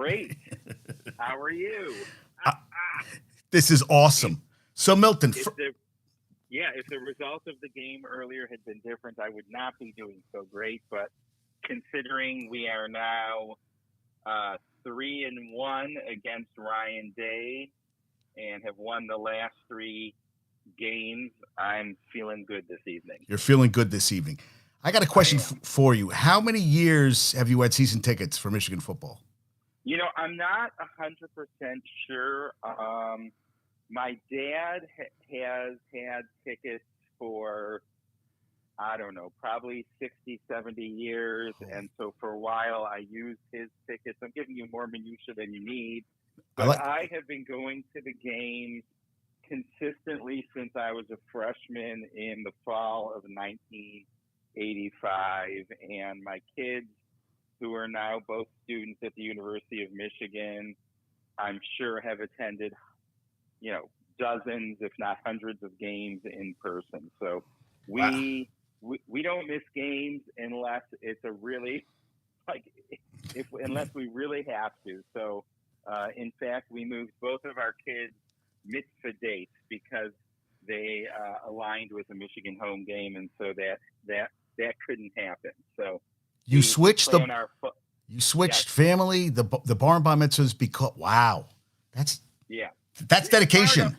Great. How are you? Uh, this is awesome. So, Milton. If the result of the game earlier had been different, I would not be doing so great. But considering we are now 3-1 against Ryan Day and have won the last 3 games, I'm feeling good this evening. You're feeling good this evening. I got a question for you. How many years have you had season tickets for Michigan football? I'm not 100% sure. My dad has had tickets for, I don't know, probably 60, 70 years. And so for a while, I used his tickets. I'm giving you more minutia than you need. But I have been going to the games consistently since I was a freshman in the fall of 1985. And my kids, who are now both students at the University of Michigan, I'm sure have attended, dozens, if not hundreds of games in person. So we don't miss games unless it's a really, unless we really have to. So, in fact, we moved both of our kids' mitzvah dates because they aligned with a Michigan home game, and so that couldn't happen. So you switched family, the bar mitzvahs because that's dedication.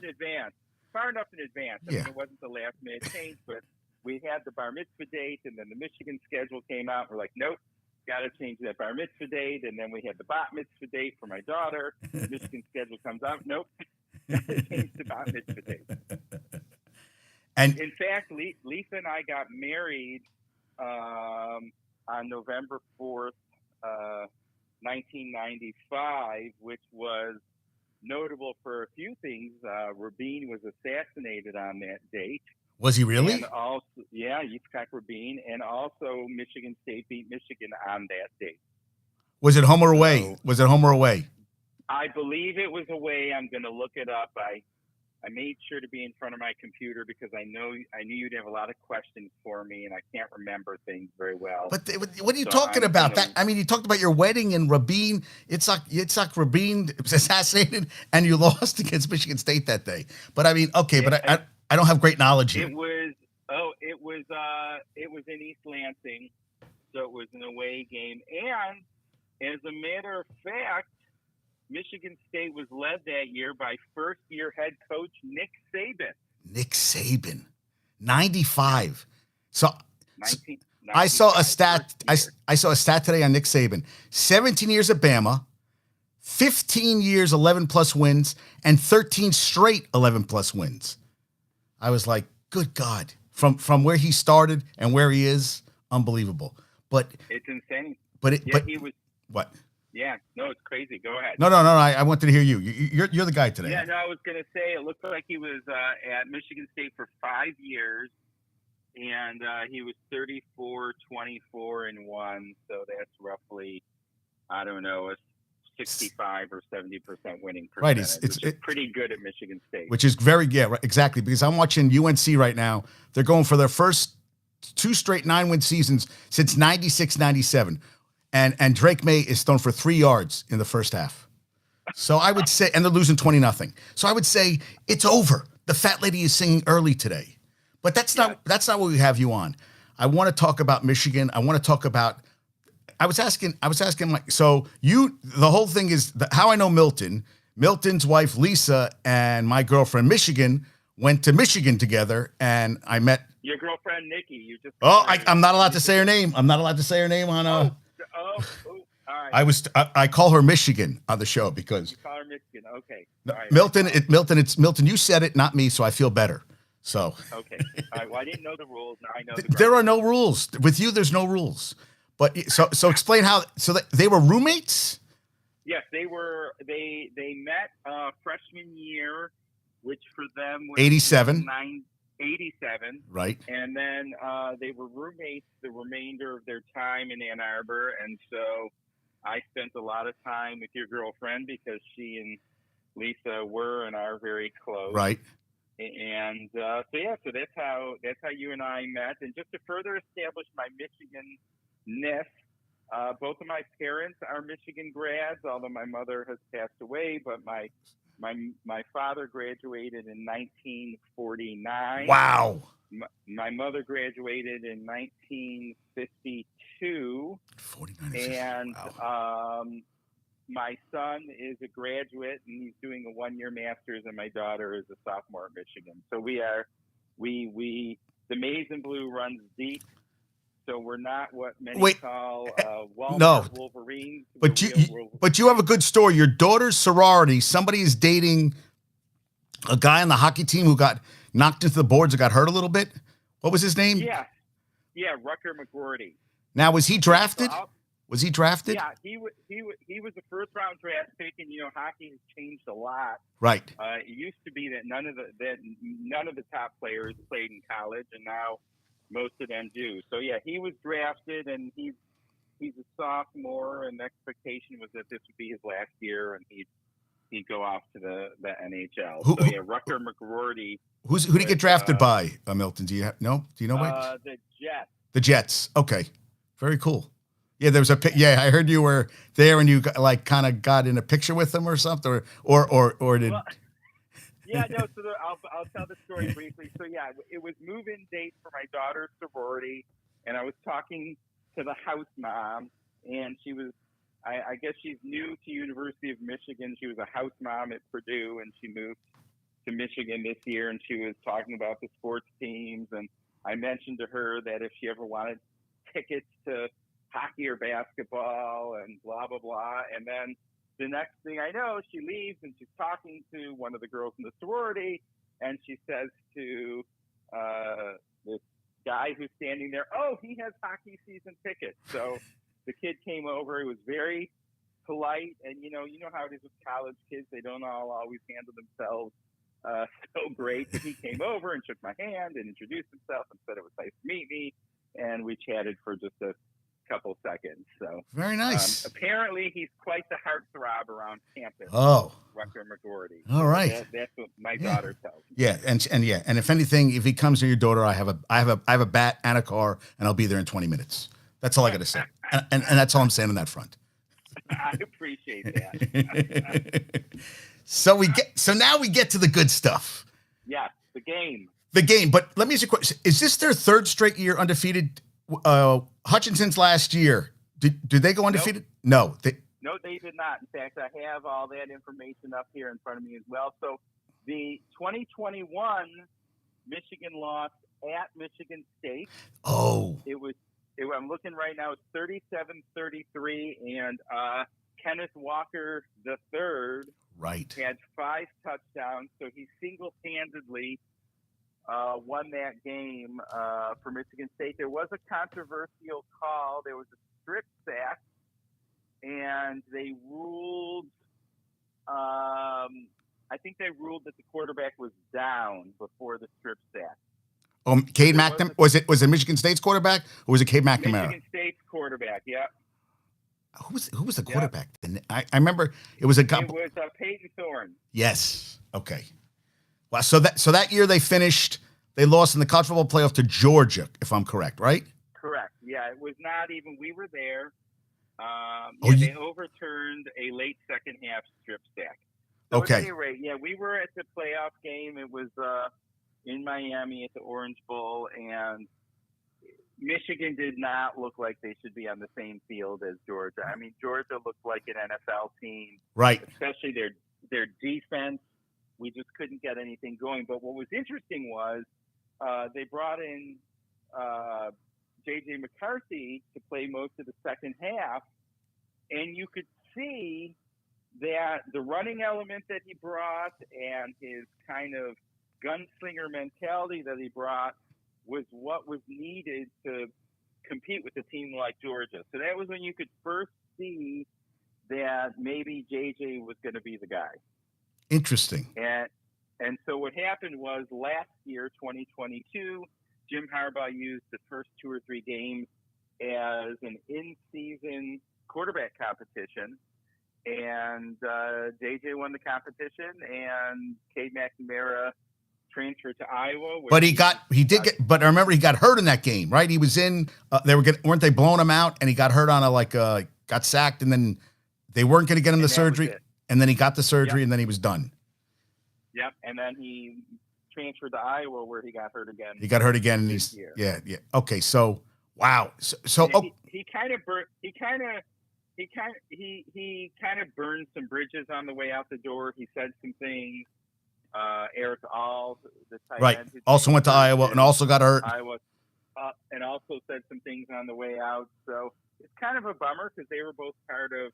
Far enough in advance. I mean, it wasn't the last minute change, but we had the bar mitzvah date, and then the Michigan schedule came out. We're like, nope, got to change that bar mitzvah date. And then we had the bat mitzvah date for my daughter. The Michigan schedule comes out. Nope, got to change the bat mitzvah date. And in fact, Lisa and I got married on November 4th, 1995, which was notable for a few things. Rabin was assassinated on that date. Was he really? And also, Yitzhak Rabin, and also Michigan State beat Michigan on that date. Was it home or away? I believe it was away. I'm going to look it up. I made sure to be in front of my computer because I knew you'd have a lot of questions for me, and I can't remember things very well. But what are you talking about? You talked about your wedding and Rabin. Yitzhak Rabin was assassinated, and you lost against Michigan State that day. But I don't have great knowledge here. It was in East Lansing, so it was an away game. And as a matter of fact, Michigan State was led that year by first-year head coach Nick Saban. 95. So I saw a stat. I saw a stat today on Nick Saban. 17 years at Bama, 15 years, 11-plus wins, and 13 straight 11-plus wins. I was like, good God. From where he started and where he is, unbelievable. But it's insane. He was what? Yeah, no, it's crazy. Go ahead. No. I wanted to hear you. You're the guy today. Yeah, no, I was going to say it looked like he was at Michigan State for 5 years, and he was 34, 24, and 1. So that's roughly, I don't know, a 65 or 70% winning percentage. Right, it's pretty good at Michigan State. Which is right, exactly. Because I'm watching UNC right now. They're going for their first 2 straight 9-win seasons since 96, 97. And Drake May is thrown for 3 yards in the first half. So I would say, and they're losing 20-0. So I would say it's over. The fat lady is singing early today. But that's not what we have you on. I want to talk about Michigan. I want to talk about, I was asking so the whole thing is how I know Milton's wife, Lisa, and my girlfriend, Michigan, went to Michigan together, and I met your girlfriend, Nikki. I'm not allowed to say her name. I'm not allowed to say her name on all right. I call her Michigan on the show because you call her Michigan. Okay. No, right. Milton. It's Milton. You said it, not me, so I feel better. So okay. All right. Well, I didn't know the rules. Now I know. There are no rules with you. There's no rules. But so explain how. So they were roommates. Yes, they were. They met freshman year, which for them was 87. 87. Right. And then they were roommates the remainder of their time in Ann Arbor. And so I spent a lot of time with your girlfriend because she and Lisa were and are very close. Right. And so that's how you and I met. And just to further establish my Michigan-ness, Both of my parents are Michigan grads, although my mother has passed away. But my father graduated in 1949. Wow. My mother graduated in 1952, 49 and wow. My son is a graduate and he's doing a 1-year master's, and my daughter is a sophomore at Michigan. So the maize and blue runs deep. So we're not what many call Walmart Wolverines. But you have a good story. Your daughter's sorority, somebody is dating a guy on the hockey team who got knocked into the boards and got hurt a little bit. What was his name? Yeah, Rucker McGroarty. Now, was he drafted? Was he drafted? Yeah, he was a first round draft pick, and hockey has changed a lot. Right. It used to be that none of the top players played in college, and now most of them do. So yeah, he was drafted, and he's a sophomore, and the expectation was that this would be his last year, and he'd go off to the NHL. Rucker McGroarty. Who did he get drafted by, Milton? Do you know? Do you know? The Jets. The Jets. Okay, very cool. Yeah, there was I heard you were there and you kind of got in a picture with them or something, or did. Well, yeah, no. So I'll tell the story briefly. So yeah, it was move-in date for my daughter's sorority, and I was talking to the house mom, and she was, I guess she's new to University of Michigan. She was a house mom at Purdue, and she moved to Michigan this year, and she was talking about the sports teams, and I mentioned to her that if she ever wanted tickets to hockey or basketball and blah, blah, blah. And then the next thing I know, she leaves and she's talking to one of the girls in the sorority, and she says to this guy who's standing there, "Oh, he has hockey season tickets." So the kid came over. He was very polite, and you know how it is with college kids; they don't all always handle themselves so great. But he came over and shook my hand and introduced himself and said it was nice to meet me, and we chatted for just a couple seconds. So very nice. Apparently, he's quite the heartthrob around campus. Oh, Rucker McGroarty. All right. That's what my daughter tells me. Yeah, and if anything, if he comes near your daughter, I have a bat and a car, and I'll be there in 20 minutes. That's all I got to say, and that's all I'm saying on that front. I appreciate that. So now we get to the good stuff. Yeah, the game. The game. But let me ask you a question: is this their third straight year undefeated? Hutchinson's last year. Did they go undefeated? Nope. No, they did not. In fact, I have all that information up here in front of me as well. So the 2021 Michigan lost at Michigan State. Oh. I'm looking right now. It's 37-33, and Kenneth Walker III had 5 touchdowns. So he single-handedly won that game for Michigan State. There was a controversial call. There was a strip sack, and they ruled. I think they ruled that the quarterback was down before the strip sack. Oh, Cade McNamara. Was it Michigan State's quarterback, or was it Cade McNamara? Michigan State's quarterback. Yeah. Who was the quarterback? Yeah. I remember it was a guy. It was Peyton Thorne. Yes. Okay. Well, so that year they lost in the college football playoff to Georgia, if I'm correct, right? Correct. Yeah, it was not even. We were there. They overturned a late second half strip sack. So okay. At any rate, yeah, we were at the playoff game. It was in Miami at the Orange Bowl, and Michigan did not look like they should be on the same field as Georgia. I mean, Georgia looked like an NFL team, right? Especially their defense. We just couldn't get anything going. But what was interesting was they brought in J.J. McCarthy to play most of the second half, and you could see that the running element that he brought and his kind of gunslinger mentality that he brought was what was needed to compete with a team like Georgia. So that was when you could first see that maybe JJ was going to be the guy. Interesting. And so what happened was last year, 2022, Jim Harbaugh used the first 2 or 3 games as an in-season quarterback competition. And JJ won the competition, and Cade McNamara transferred to Iowa. But but I remember he got hurt in that game, right? He was in, weren't they blowing him out? And he got hurt on got sacked, and then they weren't going to get him the surgery. And then he got the surgery, and then he was done. Yep. And then he transferred to Iowa where he got hurt again. He got hurt again. And yeah. Okay. So, wow. He kind of burned some bridges on the way out the door. He said some things. Eric All, the tight end, also went to Iowa and also got hurt. And also said some things on the way out. So it's kind of a bummer because they were both part of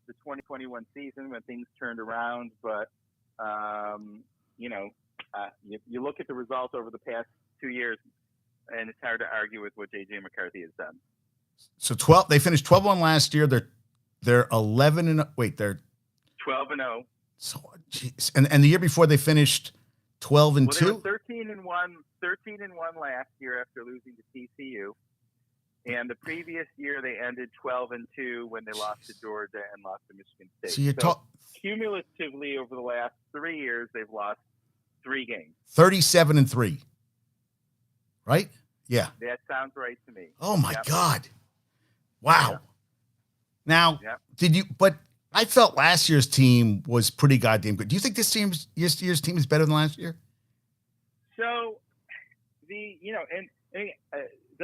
the 2021 season when things turned around. But you look at the results over the past 2 years, and it's hard to argue with what J.J. McCarthy has done. So they finished 12-1 last year. They're 11 and they're 12-0. So, geez. And the year before they finished 12-2. They were 13-1 last year after losing to TCU, and the previous year they ended 12-2 when they lost to Georgia and lost to Michigan State. So cumulatively over the last 3 years, they've lost 3 games. 37-3. Right? Yeah. That sounds right to me. Oh my God! Wow. Yeah. Now, But I felt last year's team was pretty goddamn good. Do you think this year's team is better than last year? So, the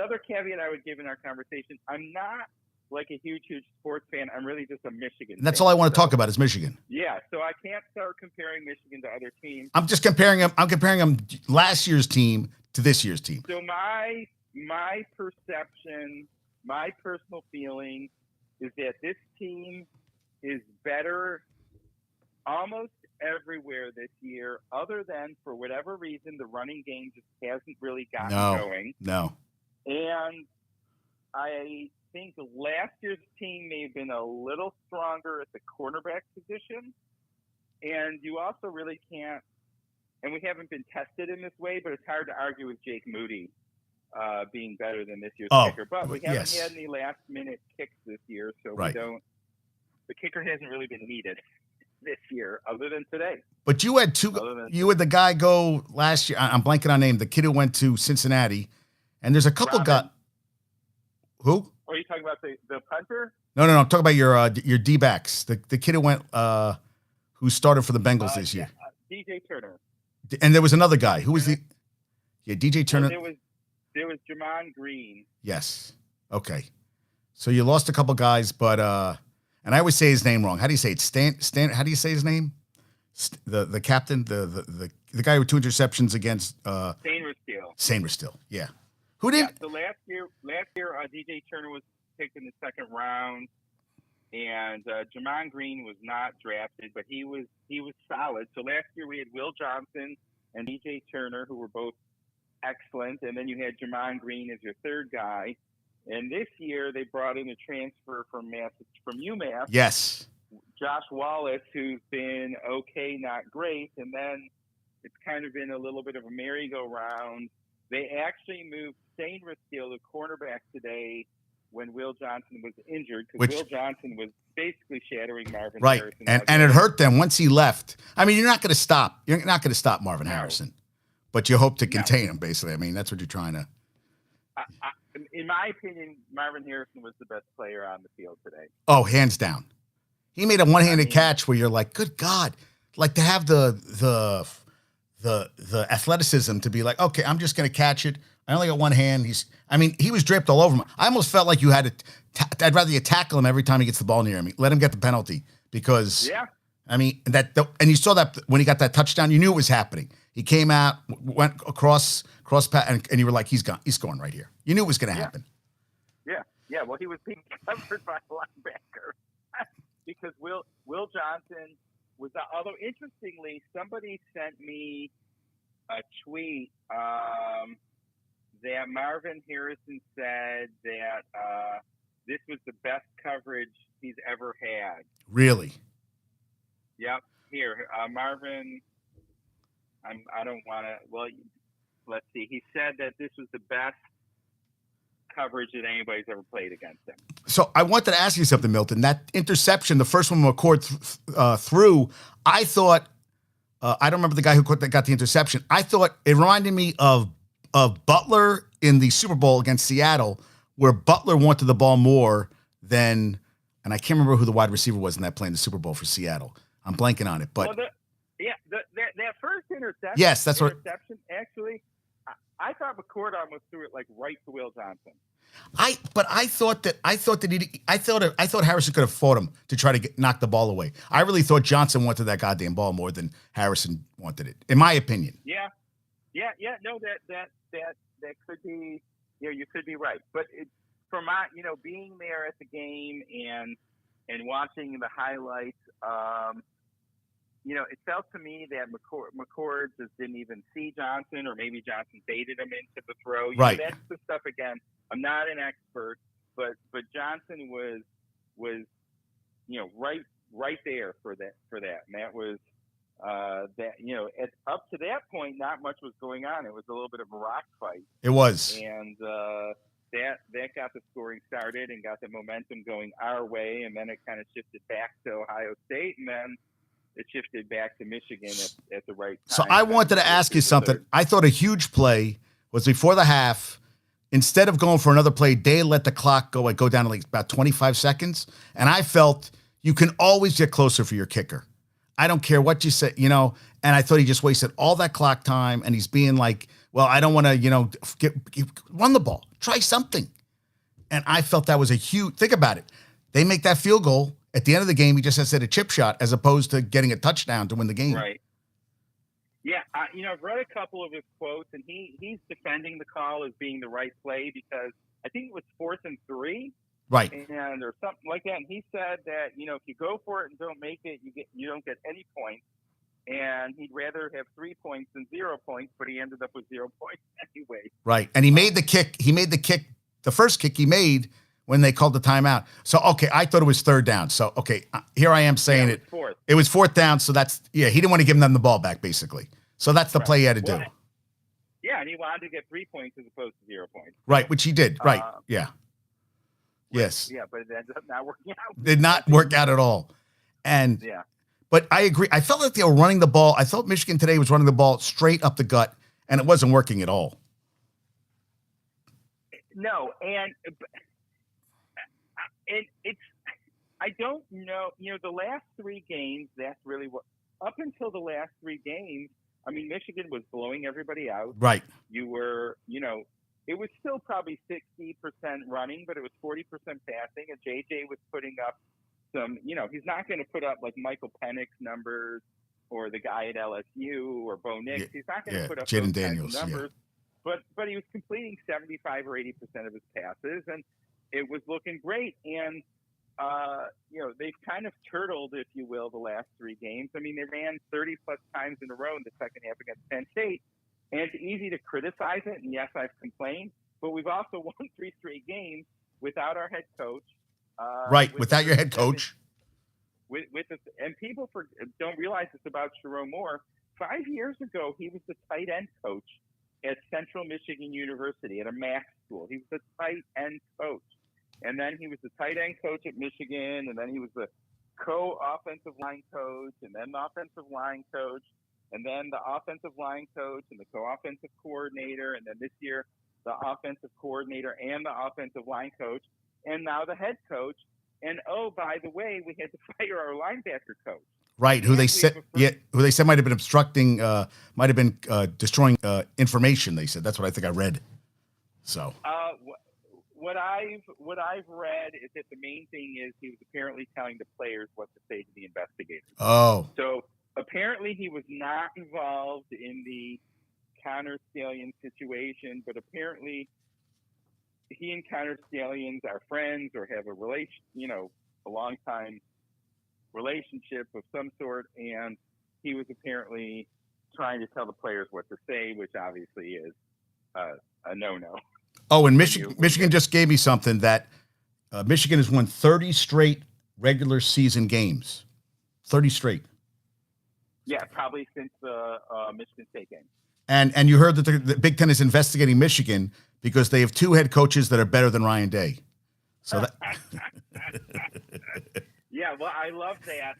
other caveat I would give in our conversation, I'm not like a huge sports fan. I'm really just a Michigan fan. That's all I want to talk about is Michigan. Yeah, so I can't start comparing Michigan to other teams. I'm just comparing them. I'm comparing them last year's team to this year's team. So my perception, my personal feeling is that this team is better almost everywhere this year, other than for whatever reason the running game just hasn't really gotten going. No. And I think last year's team may have been a little stronger at the cornerback position. And you also really can't, and we haven't been tested in this way, but it's hard to argue with Jake Moody being better than this year's kicker. But we haven't had any last-minute kicks this year, so the kicker hasn't really been needed this year, other than today. But you had you had the guy go last year. I'm blanking on name. The kid who went to Cincinnati, and there's a couple guys. Who? Oh, are you talking about the punter? No. I'm talking about your D-backs. The kid who went who started for the Bengals this year. DJ Turner. And there was another guy. Who was the? Yeah, DJ Turner. There was Jamon Green. Yes. Okay. So you lost a couple guys, but and I always say his name wrong. How do you say it? Stan. How do you say his name? The captain, the guy with 2 interceptions against Sainristil. Yeah. Who did? Yeah, so last year, DJ Turner was picked in the second round, and Jamon Green was not drafted, but he was solid. So last year we had Will Johnson and DJ Turner, who were both excellent, and then you had Jamon Green as your third guy. And this year they brought in a transfer from UMass. Yes. Josh Wallace, who's been okay, not great, and then it's kind of been a little bit of a merry-go-round. They actually moved Sainristil, the cornerback, today when Will Johnson was injured, because Will Johnson was basically shattering Marvin Harrison. And it hurt them once he left. I mean, you're not going to stop. You're not going to stop Marvin Harrison, but you hope to contain him. Basically, I mean, that's what you're trying to. In my opinion, Marvin Harrison was the best player on the field today. Oh, hands down. He made a one-handed catch where you're like, good God, like to have the athleticism to be like, okay, I'm just going to catch it. I only got one hand. He was draped all over him. I almost felt like you had to, I'd rather you tackle him every time he gets the ball near him. Let him get the penalty because, I mean, and you saw that when he got that touchdown, you knew it was happening. He came out, went across path, and you were like, he's scoring right here. You knew it was going to happen. Yeah. Well, he was being covered by a linebacker because Will Johnson was. Although interestingly, somebody sent me a tweet that Marvin Harrison said that this was the best coverage he's ever had. Really? Yep. Here, Marvin. I don't want to. Well, let's see. He said that this was the best coverage that anybody's ever played against him. So I wanted to ask you something, Milton. That interception, the first one McCord threw, I thought I don't remember the guy who got the interception. I thought it reminded me of Butler in the Super Bowl against Seattle, where Butler wanted the ball more than, and I can't remember who the wide receiver was in that play in the Super Bowl for Seattle. I'm blanking on it, but that first interception. Yes, that's what. Actually, I thought McCord almost threw it like right to Will Johnson. I thought Harrison could have fought him to try to knock the ball away. I really thought Johnson wanted that goddamn ball more than Harrison wanted it, in my opinion. Yeah. No, that could be. You could be right, but for my, being there at the game and watching the highlights, it felt to me that McCord just didn't even see Johnson, or maybe Johnson baited him into the throw. Right. That's the stuff again. I'm not an expert, but Johnson was right there for that, and that was up to that point, not much was going on. It was a little bit of a rock fight. It was, and that got the scoring started and got the momentum going our way, and then it kind of shifted back to Ohio State, and then it shifted back to Michigan at the right time. So I wanted to ask you something. I thought a huge play was before the half. Instead of going for another play, they let the clock go down to like about 25 seconds. And I felt you can always get closer for your kicker. I don't care what you say, and I thought he just wasted all that clock time, and he's being like, well, I don't want to, run the ball, try something. And I felt that was a huge, think about it. They make that field goal. At the end of the game, he just has to hit a chip shot as opposed to getting a touchdown to win the game. Right. Yeah, I've read a couple of his quotes, and he's defending the call as being the right play because I think it was 4th and 3, right, and or something like that. And he said that if you go for it and don't make it, you don't get any points, and he'd rather have 3 points than 0 points. But he ended up with 0 points anyway. Right, and he made the kick. The first kick he made when they called the timeout. So okay, I thought it was 3rd down. So okay, here I am saying it. It was 4th down. So that's he didn't want to give them the ball back basically. So that's the play he had to do. Yeah, and he wanted to get 3 points as opposed to 0 points. Right, which he did. Right, yeah. Yes. Yeah, but it ended up not working out. Did not work out at all. And yeah. But I agree. I felt like they were running the ball. I felt Michigan today was running the ball straight up the gut, and it wasn't working at all. No, and it's I don't know. The last 3 games, that's really what. Up until the last 3 games, I mean, Michigan was blowing everybody out. Right. You were, it was still probably 60% running, but it was 40% passing. And JJ was putting up some, he's not going to put up like Michael Penix numbers or the guy at LSU or Bo Nix. Yeah, he's not going to put up Jaden those Daniels, kinds of numbers. Yeah. But he was completing 75 or 80% of his passes, and it was looking great. And they've kind of turtled, if you will, the last 3 games. I mean, they ran 30-plus times in a row in the second half against Penn State, and it's easy to criticize it, and yes, I've complained, but we've also won 3 straight games without our head coach. Without your head coach. And people don't realize this about Jerome Moore. 5 years ago, he was the tight end coach at Central Michigan University at a MAC school. He was the tight end coach. And then he was the tight end coach at Michigan, and then he was the co-offensive line coach, and then the offensive line coach, and then the offensive line coach and the co-offensive coordinator, and then this year the offensive coordinator and the offensive line coach, and now the head coach. And oh, by the way, we had to fire our linebacker coach. Right, who they said might have been obstructing, might have been destroying information. They said that's what I think I read. So. What I've read is that the main thing is he was apparently telling the players what to say to the investigators. Oh. So apparently he was not involved in the Connor Stalions situation, but apparently he and Connor Stalions are friends or have a long-time relationship of some sort, and he was apparently trying to tell the players what to say, which obviously is a no-no. Oh, and Michigan just gave me something that Michigan has won 30 straight regular season games. 30 straight. Yeah, probably since the Michigan State game. And you heard that the Big Ten is investigating Michigan because they have 2 head coaches that are better than Ryan Day. So that. Yeah, well, I love that.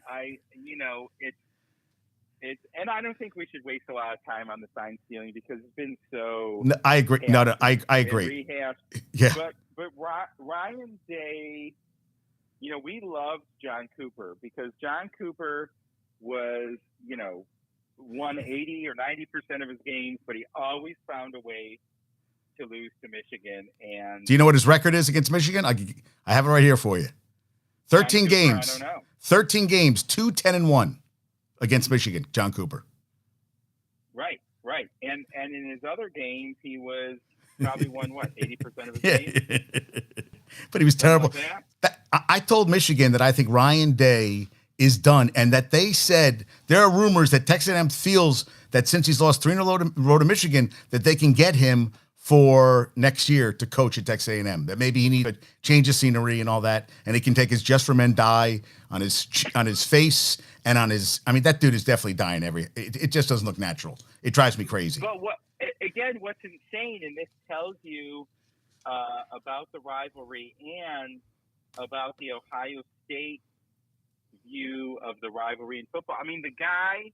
And I don't think we should waste a lot of time on the sign stealing because it's been so. No, I agree. No, I agree. Rehashed. Yeah. But Ryan Day, we loved John Cooper because John Cooper was, won 80 or 90% of his games, but he always found a way to lose to Michigan. And do you know what his record is against Michigan? I have it right here for you. 13 Cooper, games. I don't know. 13 games, 2-10-1 against Michigan. John Cooper. Right. And in his other games, he was probably won 80% of his games. But he was terrible. Like I told Michigan that I think Ryan Day is done, and that they said there are rumors that Texas A&M feels that since he's lost 3 in a row to Michigan, that they can get him for next year to coach at Texas A&M. That maybe he needs to change of scenery and all that, and he can take his Just for Men dye on his face and on his. I mean, that dude is definitely dying It just doesn't look natural. It drives me crazy. But what's insane, and this tells you about the rivalry and about the Ohio State view of the rivalry in football. I mean, the guy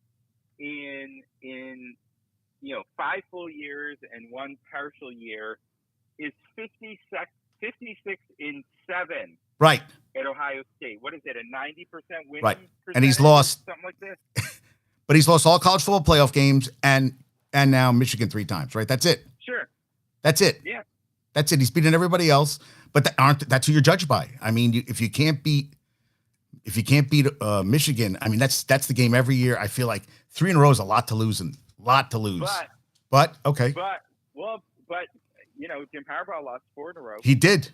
in 5 full years and 1 partial year is 56 in 7. Right. At Ohio State. What is it? A 90% win? Right. And he's lost something like this. But he's lost all college football playoff games and now Michigan 3 times. Right. That's it. Sure. That's it. Yeah. That's it. He's beaten everybody else, but that's who you're judged by. I mean, if you can't beat Michigan, I mean that's the game every year. I feel like 3 in a row is a lot to lose. But okay. But Jim Harbaugh lost 4 in a row. He did.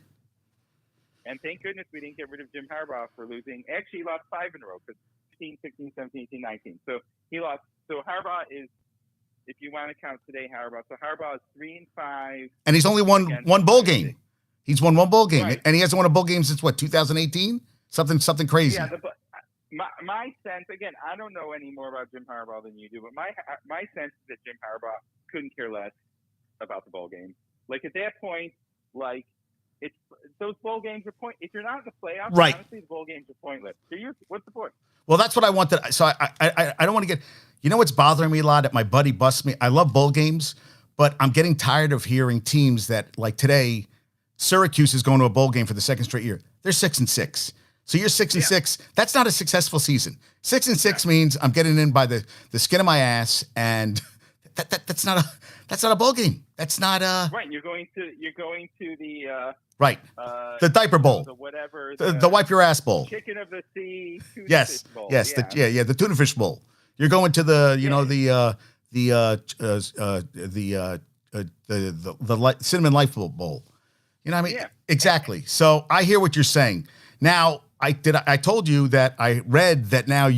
And thank goodness we didn't get rid of Jim Harbaugh for losing. Actually, he lost 5 in a row because 15, 16, 17, 18, 19. So he lost. So Harbaugh is, if you want to count today, Harbaugh. So Harbaugh is 3-5. And he's only won one bowl game. He's won 1 bowl game, right. And he hasn't won a bowl game since 2018. Something crazy. Yeah. My sense, again, I don't know any more about Jim Harbaugh than you do, but my sense is that Jim Harbaugh couldn't care less about the bowl game. Like at that point, like it's those bowl games are point. If you're not in the playoffs, right. Honestly, the bowl games are pointless. So what's the point? Well, that's what I wanted. So I don't want to get. You know what's bothering me a lot? That my buddy busts me. I love bowl games, but I'm getting tired of hearing teams that like today. Syracuse is going to a bowl game for the 2nd straight year. They're 6-6. So you're 6-6. That's not a successful season. 6-6 means I'm getting in by the skin of my ass, and that's not a bowl game. That's not right. You're going to the right the diaper bowl, the wipe your ass bowl, chicken of the sea. Yes, fish bowl. Yes, yeah. The tuna fish bowl. You're going to the the cinnamon life bowl. You know what I mean? Yeah. Exactly. So I hear what you're saying. Now, I told you that I read that now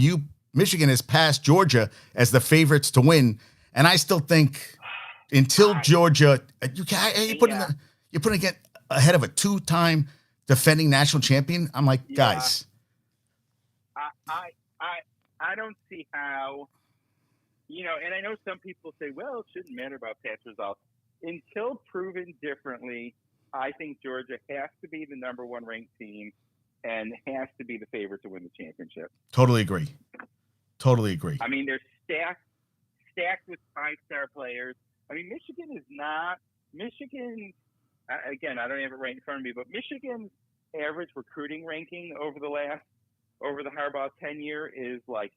Michigan has passed Georgia as the favorites to win, and I still think until Georgia, you're putting it ahead of a 2-time defending national champion. I'm like, guys, I don't see how. And I know some people say, well, it shouldn't matter about past results until proven differently. I think Georgia has to be the number 1 ranked team and has to be the favorite to win the championship. Totally agree. I mean, they're stacked with 5-star players. I mean, Michigan is not – Michigan – again, I don't have it right in front of me, but Michigan's average recruiting ranking over the Harbaugh tenure is like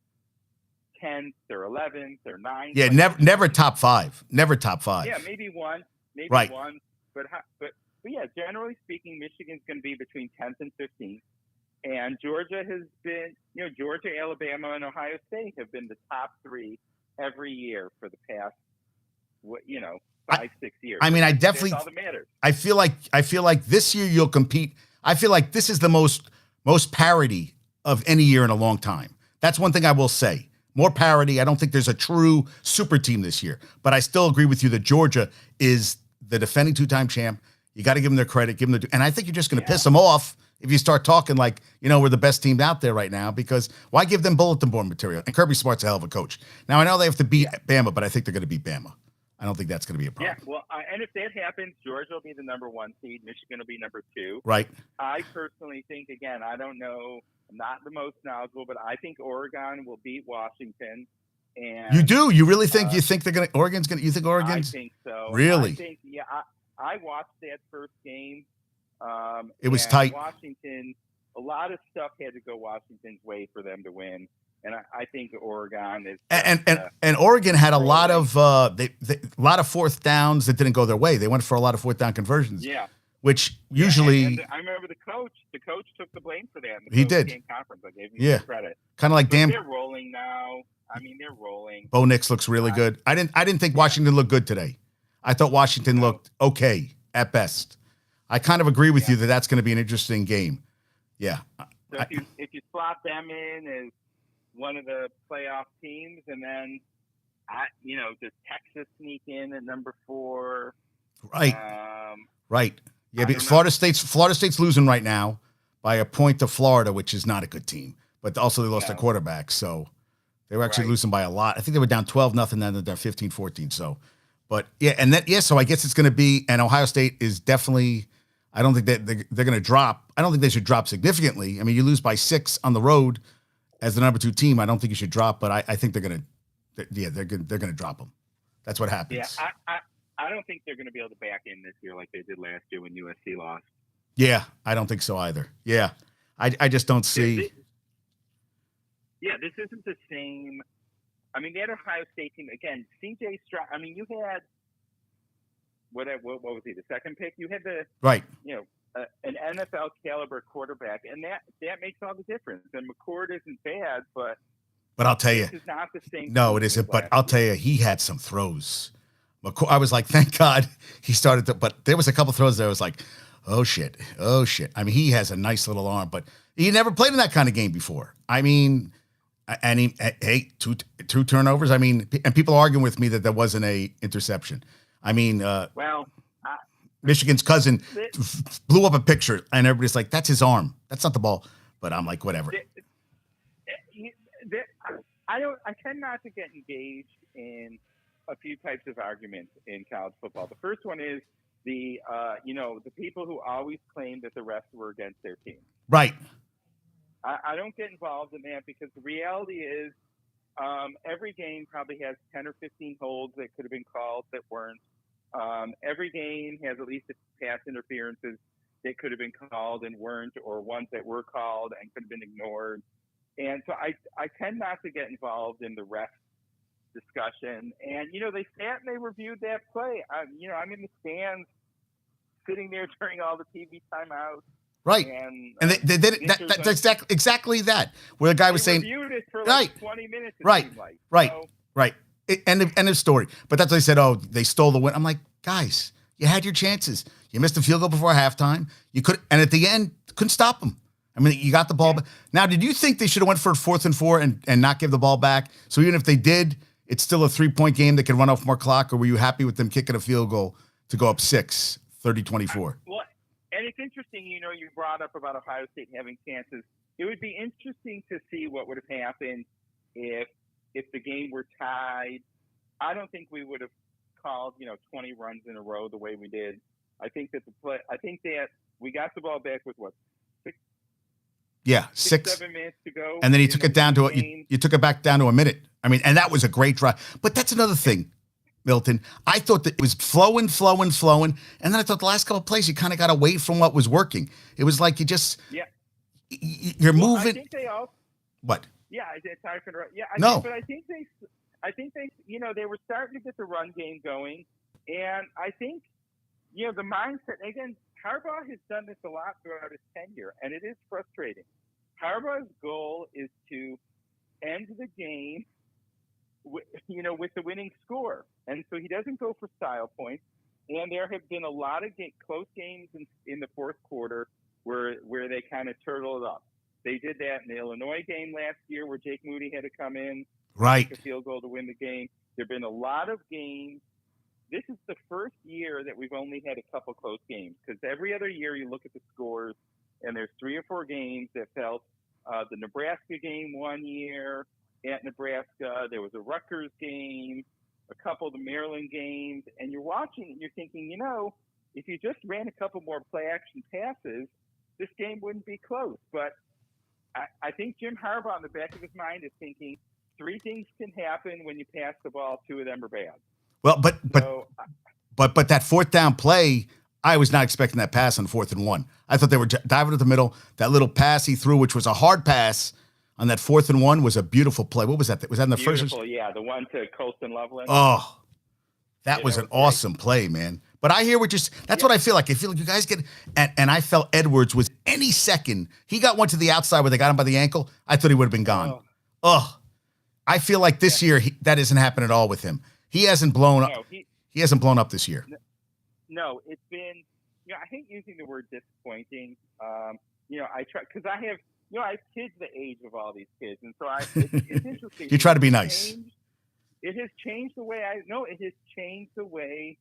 10th or 11th or 9th. Yeah, never top 5. Never top 5. Yeah, maybe 1. Right. 1. But yeah, generally speaking, Michigan's going to be between 10th and 15th. And Georgia has been, Georgia, Alabama, and Ohio State have been the top 3 every year for the past, 5-6 years. I mean, that's all that matters. I feel like this year you'll compete. I feel like this is the most parity of any year in a long time. That's one thing I will say. More parity. I don't think there's a true super team this year, but I still agree with you that Georgia is the defending 2-time champ. You got to give them their credit, and I think you're just going to piss them off if you start talking like, we're the best team out there right now, because why give them bulletin board material? And Kirby Smart's a hell of a coach. Now, I know they have to beat Bama, but I think they're going to beat Bama. I don't think that's going to be a problem. Yeah, well, and if that happens, Georgia will be the number 1 seed. Michigan will be number 2. Right. I personally think, again, I don't know, I'm not the most knowledgeable, but I think Oregon will beat Washington. You And do? You really think? You think they're gonna? Oregon's gonna? You think I Oregon's? think so. I Really? think, yeah, I watched that first game, It was and tight. Washington, a lot of stuff had to go Washington's way for them to win. And I think Oregon is And Oregon had a lot rolling. of a lot of fourth downs that didn't go their way. They went for a lot of fourth down conversions, Yeah. which Yeah, usually and I remember the coach took the blame for that in the he did. post-game conference. I gave him Yeah, credit. kind of like But damn. they're rolling now. I mean, they're rolling. Bo Nix looks really good. I didn't think Washington looked good today. I thought Washington looked okay at best. I kind of agree with you that that's going to be an interesting game. Yeah. So if you slot them in as one of the playoff teams, and then does Texas sneak in at number 4? Right. Right. Yeah, because Florida State's losing right now by a point to Florida, which is not a good team. But also they lost their quarterback, so they were actually losing by a lot. I think they were down 12-0, then they're down 15-14. So, but yeah, and that so I guess it's going to be. And Ohio State is definitely. I don't think that they're going to drop. I don't think they should drop significantly. I mean, you lose by 6 on the road as the number 2 team. I don't think you should drop, but I think they're going to. Yeah, they're going to drop them. That's what happens. Yeah, I don't think they're going to be able to back in this year like they did last year when USC lost. Yeah, I don't think so either. Yeah, I just don't see. This isn't the same. I mean, that Ohio State team, again, C.J. Stroud. I mean, you had, what was he, the second pick? You had an NFL caliber quarterback, and that makes all the difference. And McCord isn't bad, but I'll tell you, this is not the same. No, it isn't. But I'll tell you, he had some throws. McCord, I was like, thank God he started to, but there was a couple throws there I was like, oh shit. I mean, he has a nice little arm, but he never played in that kind of game before. I mean, and two turnovers. I mean, and people are arguing with me that there wasn't a interception. I mean, Michigan's cousin blew up a picture, and everybody's like, "That's his arm. That's not the ball." But I'm like, whatever. I tend not to get engaged in a few types of arguments in college football. The first one is the people who always claim that the refs were against their team. Right. I don't get involved in that because the reality is every game probably has 10 or 15 holds that could have been called that weren't. Every game has at least a pass interferences that could have been called and weren't, or ones that were called and could have been ignored. And so I tend not to get involved in the ref discussion. And, they sat and they reviewed that play. I'm in the stands sitting there during all the TV timeouts. Right. And they did that's exactly that. Where the guy was saying, reviewed it for like 20 minutes. Right. End of story. But that's what they said. Oh, they stole the win. I'm like, guys, you had your chances. You missed a field goal before halftime. You could, and at the end, couldn't stop them. I mean, you got the ball back. Now, did you think they should have went for 4th and 4 and not give the ball back? So even if they did, it's still a 3-point game that could run off more clock, or were you happy with them kicking a field goal to go up 6, 30-24? Well, and it's interesting, you brought up about Ohio State having chances. It would be interesting to see what would have happened if the game were tied. I don't think we would have called, 20 runs in a row the way we did. I think that we got the ball back with 6-7 minutes to go. And then he took it down to you took it back down to a minute. I mean, and that was a great drive. But that's another thing, Milton. I thought that it was flowing. And then I thought the last couple of plays, you kind of got away from what was working. It was like you're moving. I think they all. What? Yeah, it's hard to interrupt. Yeah, I think they, they were starting to get the run game going. And I think, the mindset, again, Harbaugh has done this a lot throughout his tenure, and it is frustrating. Harbaugh's goal is to end the game with the winning score. And so he doesn't go for style points. And there have been a lot of close games in the fourth quarter where they kind of turtle it up. They did that in the Illinois game last year where Jake Moody had to come in, make a field goal to win the game. There have been a lot of games. This is the first year that we've only had a couple close games, because every other year you look at the scores and there's 3 or 4 games that felt the Nebraska game one year at Nebraska. There was a Rutgers game, a couple of the Maryland games, and you're watching and you're thinking, if you just ran a couple more play action passes, this game wouldn't be close. But I think Jim Harbaugh in the back of his mind is thinking, three things can happen when you pass the ball. Two of them are bad. Well, but that fourth down play, I was not expecting that pass on 4th and 1. I thought they were diving to the middle. That little pass he threw, which was a hard pass on that 4th and 1, was a beautiful play. What was that? Was that in the first? Beautiful, yeah. The one to Colston Loveland. Oh, that was an awesome play, man. But I hear that's what I feel like. I feel like you guys get, and I felt Edwards was any second. He got one to the outside where they got him by the ankle. I thought he would have been gone. I feel like this year that doesn't happen at all with him. He hasn't blown up. He hasn't blown up this year. No, it's been, I hate using the word disappointing. I try, because I have kids the age of all these kids. And so it's interesting. You try to be nice. It has changed the way it has changed the way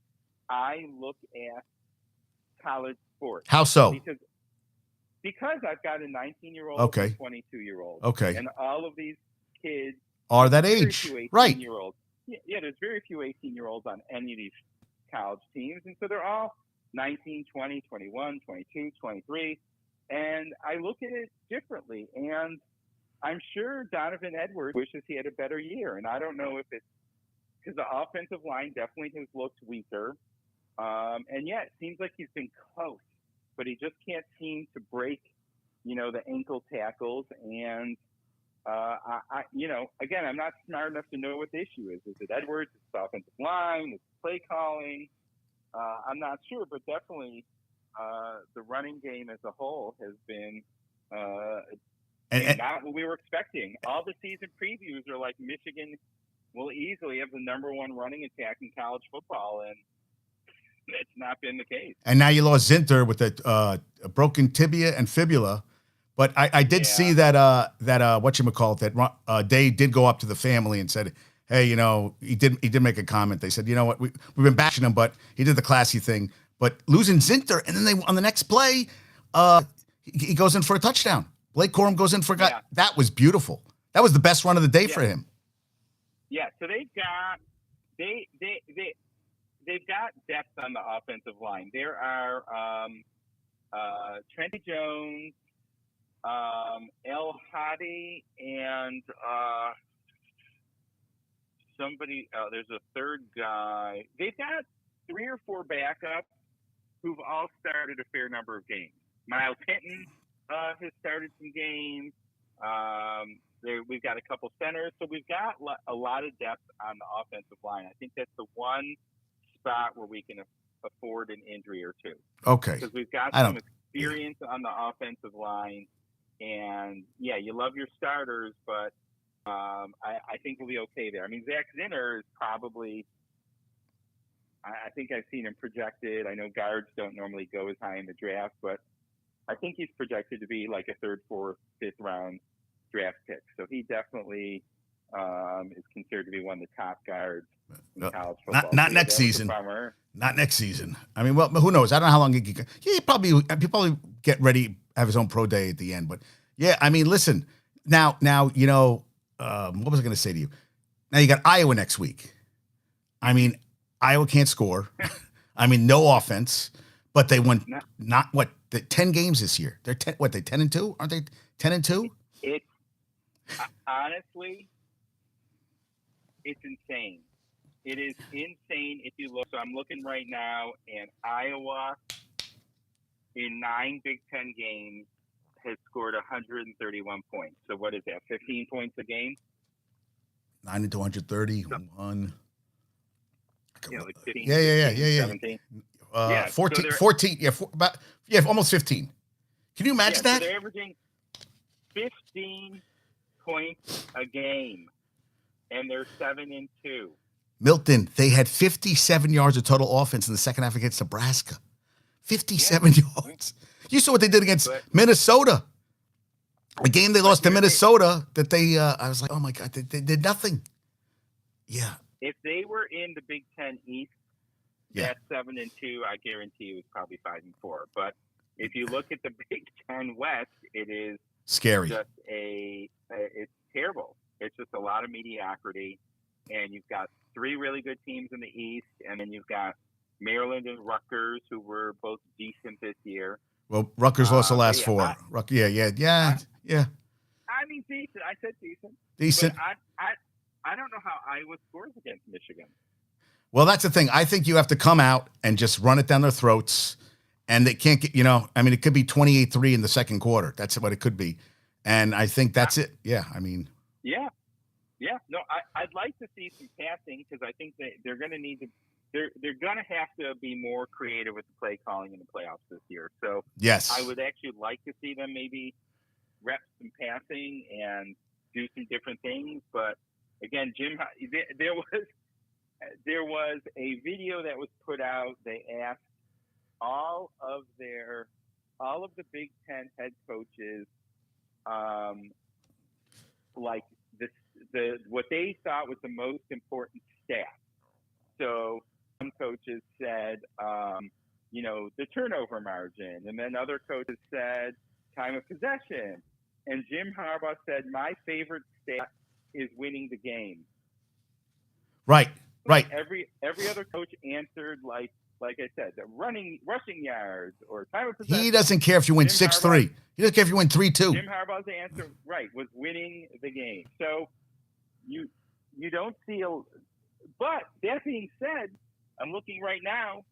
I look at college sports. How so? Because I've got a 19-year-old, okay, and a 22-year-old, okay, and all of these kids are that age, right? Yeah, there's very few 18-year-olds on any of these college teams, and so they're all 19, 20, 21, 22, 23, and I look at it differently. And I'm sure Donovan Edwards wishes he had a better year, and I don't know if it's because the offensive line definitely has looked weaker. And yeah, it seems like he's been close, but he just can't seem to break, the ankle tackles. And, again, I'm not smart enough to know what the issue is. Is it Edwards? Is it offensive line? Is it play calling? I'm not sure, but definitely the running game as a whole has been not what we were expecting. All the season previews are like Michigan will easily have the number one running attack in college football, and it's not been the case. And now you lost Zinter with a broken tibia and fibula. But I did see that that Dave did go up to the family and said, hey, he did make a comment. They said, you know what, we've been bashing him, but he did the classy thing. But losing Zinter, and then on the next play, he goes in for a touchdown. Blake Corum goes in for that was beautiful. That was the best run of the day for him. Yeah, so they've got depth on the offensive line. There are Trenty Jones, El Hadi, and somebody. There's a third guy. They've got 3 or 4 backups who've all started a fair number of games. Miles Hinton has started some games. We've got a couple centers, so we've got a lot of depth on the offensive line. I think that's the one spot where we can afford an injury or two. Okay. Because we've got some experience on the offensive line, and you love your starters, but I think we'll be okay there. I mean, Zach Zinter is probably. I think I've seen him projected. I know guards don't normally go as high in the draft, but I think he's projected to be like a 3rd, 4th, 5th round draft pick. So he definitely is considered to be one of the top guards in college football. Not next season. Not next season. I mean, well, who knows? I don't know how long he can. He probably get ready, have his own pro day at the end. But yeah, I mean, listen. Now, what was I going to say to you? Now you got Iowa next week. I mean, Iowa can't score. I mean, no offense, but they won the 10 games this year. They're 10-2? Aren't they 10-2? It's honestly, it's insane. It is insane if you look. So I'm looking right now, and Iowa in 9 Big Ten games has scored 131 points. So what is that? 15 points a game? 9 into 130. So, 1. Like 15, yeah. 17. 14, so 14, almost 15. Can you imagine that? So they're averaging 15 points a game, and they're 7-2. Milton, they had 57 yards of total offense in the second half against Nebraska. 57 yards. You saw what they did against Minnesota. The game they lost to Minnesota that I was like, oh my God, they did nothing. Yeah. If they were in the Big Ten East, that's 7-2. I guarantee you it's probably 5-4. But if you look at the Big Ten West, it is scary. Just it's terrible. It's just a lot of mediocrity, and you've got 3 really good teams in the East, and then you've got Maryland and Rutgers, who were both decent this year. Well, Rutgers lost the last 4. Yeah. I mean, decent. I said decent. Decent. But Iowa scores against Michigan. Well, that's the thing. I think you have to come out and just run it down their throats, and they can't get, I mean, it could be 28-3 in the second quarter. That's what it could be. And I think that's it. Yeah, I mean. Yeah. No, I'd like to see some passing because I think they're going to need to. They're going to have to be more creative with the play calling in the playoffs this year. So yes, I would actually like to see them maybe rep some passing and do some different things. But again, there was a video that was put out. They asked all of the Big Ten head coaches, like what they thought was the most important stat. So some coaches said, the turnover margin, and then other coaches said time of possession. And Jim Harbaugh said, my favorite stat is winning the game. Right. Every other coach answered like I said, the rushing yards or time of possession. He doesn't care if you win 6-3. He doesn't care if you win 3-2. Jim Harbaugh's answer, was winning the game. So you don't see but that being said, I'm looking right now.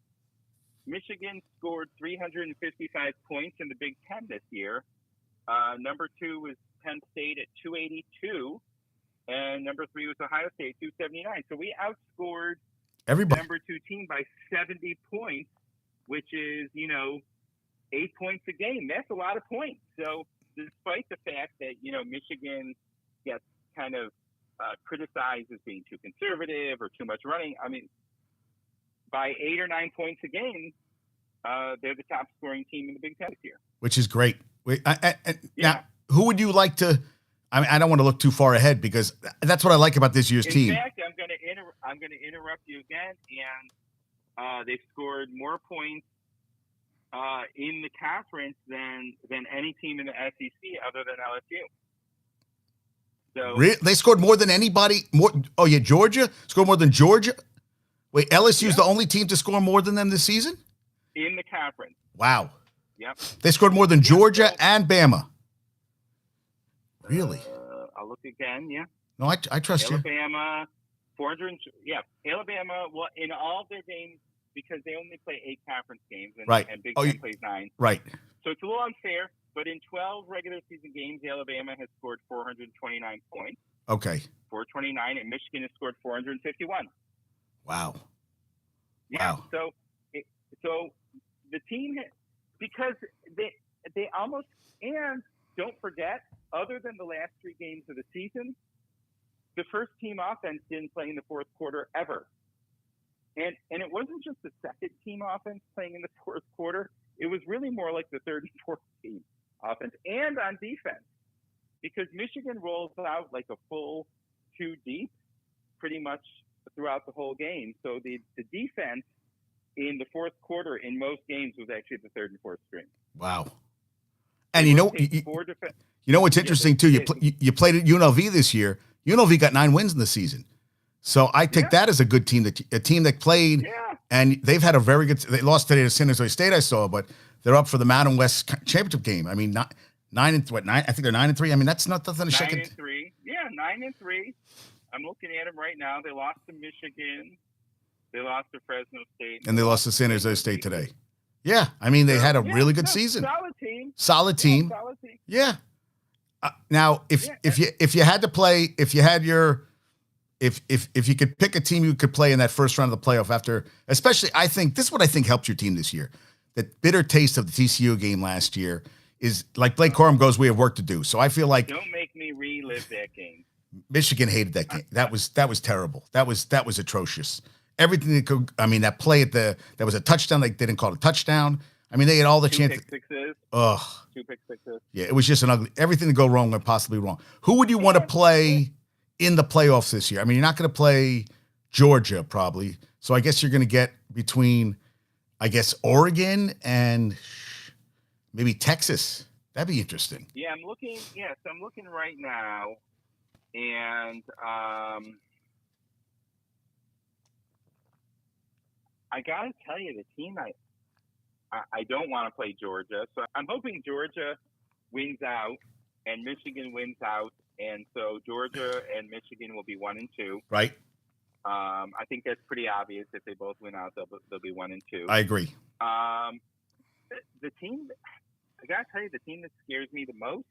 Michigan scored 355 points in the Big Ten this year. Number 2 was Penn State at 282, and number 3 was Ohio State, 279. So we outscored everybody. Number 2 team by 70 points, which is 8 points a game. That's a lot of points. So despite the fact that Michigan gets kind of criticized as being too conservative or too much running, I mean, by 8 or 9 points a game, they're the top scoring team in the Big Ten this year. Which is great. Now, who would you like to? I don't want to look too far ahead because that's what I like about this year's team. In fact, I'm going to interrupt you again, and they've scored more points in the conference than any team in the SEC other than LSU. So they scored more than anybody. Georgia scored more than Georgia. Wait, LSU's the only team to score more than them this season? In the conference. Wow. Yep. They scored more than Georgia and Bama. Really? I'll look again, yeah. No, I trust you. Alabama, 400. Yeah, Alabama, well, in all of their games, because they only play 8 conference games, and Big Ten plays 9. Right. So it's a little unfair, but in 12 regular season games, Alabama has scored 429 points. Okay. 429, and Michigan has scored 451. Wow. Yeah. Wow. So the team, because they almost, and don't forget, other than the last 3 games of the season, the first team offense didn't play in the fourth quarter ever. And it wasn't just the second team offense playing in the fourth quarter. It was really more like the third and fourth team offense and on defense, because Michigan rolls out like a full 2 deep pretty much throughout the whole game. So the defense in the fourth quarter in most games was actually the third and fourth string. Wow. And you know what's interesting too? You played at UNLV this year. UNLV got 9 wins in the season. So I take that as a good team, a team that played, and they've had a very good. They lost today to San Jose State, I saw, but they're up for the Mountain West championship game. I mean, 9 and 9. I think they're 9-3. I mean, that's not nothing to shake. 9-3. Yeah, 9-3. I'm looking at them right now. They lost to Michigan. They lost to Fresno State. And they lost to San Jose State today. Yeah, I mean, they had a really good season. Solid team. Yeah. Now, if you had to play, if you could pick a team you could play in that first round of the playoff after, especially, I think this is what I think helped your team this year. That bitter taste of the TCU game last year is like Blake Corum goes, we have work to do. So I feel like don't make me relive that game. Michigan hated that game. That was terrible. That was atrocious. Everything that could, I mean, that play that was a touchdown. They didn't call it a touchdown. I mean, they had all the chances. 2 pick sixes. Ugh. 2 pick sixes. Yeah, it was just an ugly. Everything to go wrong went possibly wrong. Who would you want to play in the playoffs this year? I mean, you're not going to play Georgia probably. So I guess you're going to get between, I guess, Oregon and maybe Texas. That'd be interesting. Yeah, I'm looking. Yes, I'm looking right now, and I got to tell you, the team I don't want to play Georgia, so I'm hoping Georgia wins out and Michigan wins out, and so Georgia and Michigan will be 1 and 2. Right. I think that's pretty obvious. If they both win out, they'll be 1-2. I agree. The team, I gotta tell you, the team that scares me the most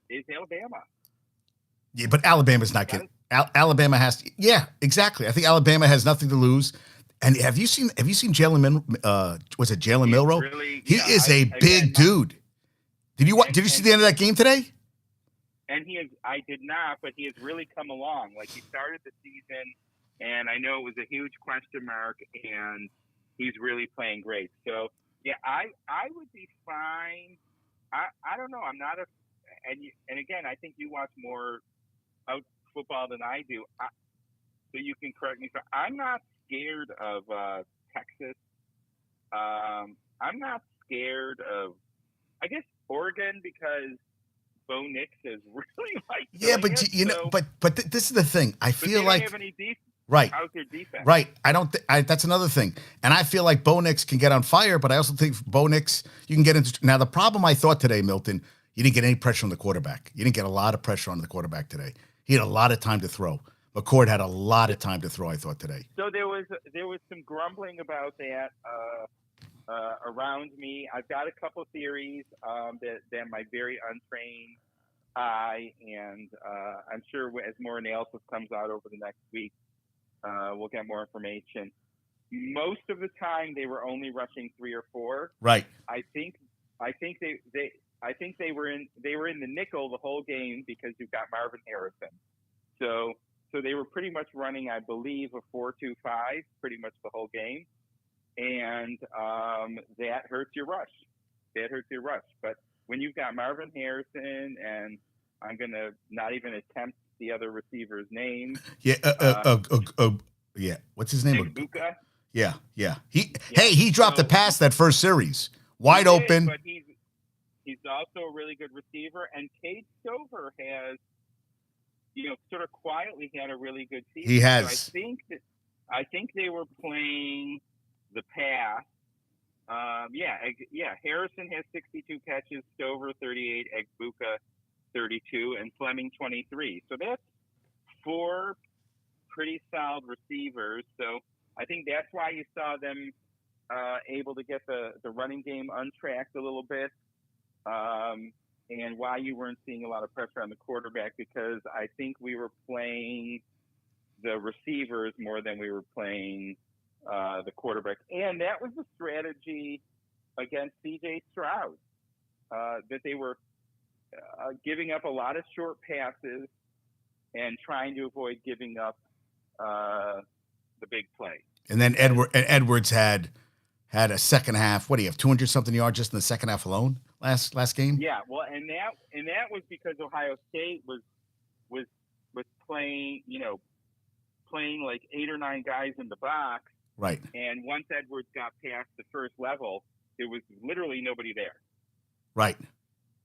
is Alabama. Yeah, but Alabama's not getting. Alabama has to. Yeah, exactly. I think Alabama has nothing to lose. And have you seen Jalen? Was it Jalen Milroe? Really, he is a big dude. Did you see the end of that game today? And I did not, but he has really come along. Like, he started the season, and I know it was a huge question mark, and he's really playing great. So yeah, I would be fine. I don't know. I'm not a, and again, I think you watch more out football than I do. So you can correct me. I'm not scared of Texas. I'm not scared of, I guess, Oregon, because Bo Nix is really like. Yeah, but this is the thing. I feel they like don't have any right out there defense. Right. I don't. That's another thing. And I feel like Bo Nix can get on fire, but I also think Bo Nix, you can get into. Now the problem I thought today, Milton, you didn't get any pressure on the quarterback. You didn't get a lot of pressure on the quarterback today. He had a lot of time to throw. McCord had a lot of time to throw, I thought, today. So there was some grumbling about that around me. I've got a couple theories that my very untrained eye, and I'm sure as more analysis comes out over the next week, we'll get more information. Most of the time, they were only rushing 3 or 4. Right. I think they were in the nickel the whole game because you've got Marvin Harrison. So they were pretty much running, I believe, a 4-2-5 pretty much the whole game, and that hurts your rush. But when you've got Marvin Harrison, and I'm gonna not even attempt the other receiver's name. Yeah. Yeah. What's his name? Egbuka. Yeah. He dropped a pass that first series, wide open. But he's also a really good receiver, and Cade Stover has, sort of quietly had a really good season. He has. So I think they were playing the pass. Harrison has 62 catches, Stover 38, Egbuka 32, and Fleming 23. So that's 4 pretty solid receivers. So I think that's why you saw them able to get the running game untracked a little bit. And why you weren't seeing a lot of pressure on the quarterback, because I think we were playing the receivers more than we were playing the quarterback. And that was the strategy against C.J. Stroud, that they were giving up a lot of short passes and trying to avoid giving up the big play. And then Edwards had a second half. What do you have? 200-something yards just in the second half alone last game. Yeah, well, and that was because Ohio State was playing, playing like 8 or 9 guys in the box. Right. And once Edwards got past the first level, there was literally nobody there. Right.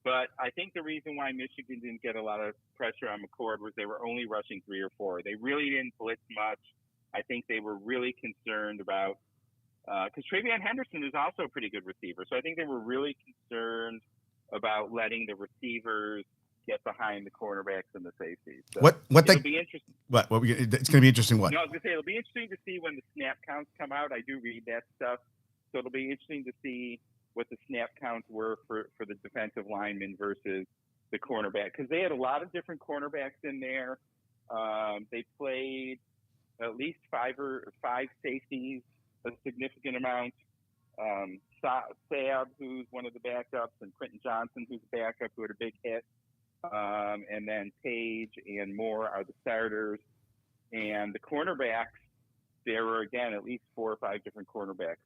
But I think the reason why Michigan didn't get a lot of pressure on McCord was they were only rushing 3 or 4. They really didn't blitz much. I think they were really concerned about because Travion Henderson is also a pretty good receiver. So I think they were really concerned about letting the receivers get behind the cornerbacks and the safeties. So it'll be interesting. It's going to be interesting. What? No, I was going to say it'll be interesting to see when the snap counts come out. I do read that stuff, so it'll be interesting to see what the snap counts were for the defensive linemen versus the cornerback, because they had a lot of different cornerbacks in there. They played at least 5 safeties, a significant amount. Saab, who's one of the backups, and Quentin Johnson, who's a backup, who had a big hit. And then Page and Moore are the starters. And the cornerbacks, there were, again, at least 4 or 5 different cornerbacks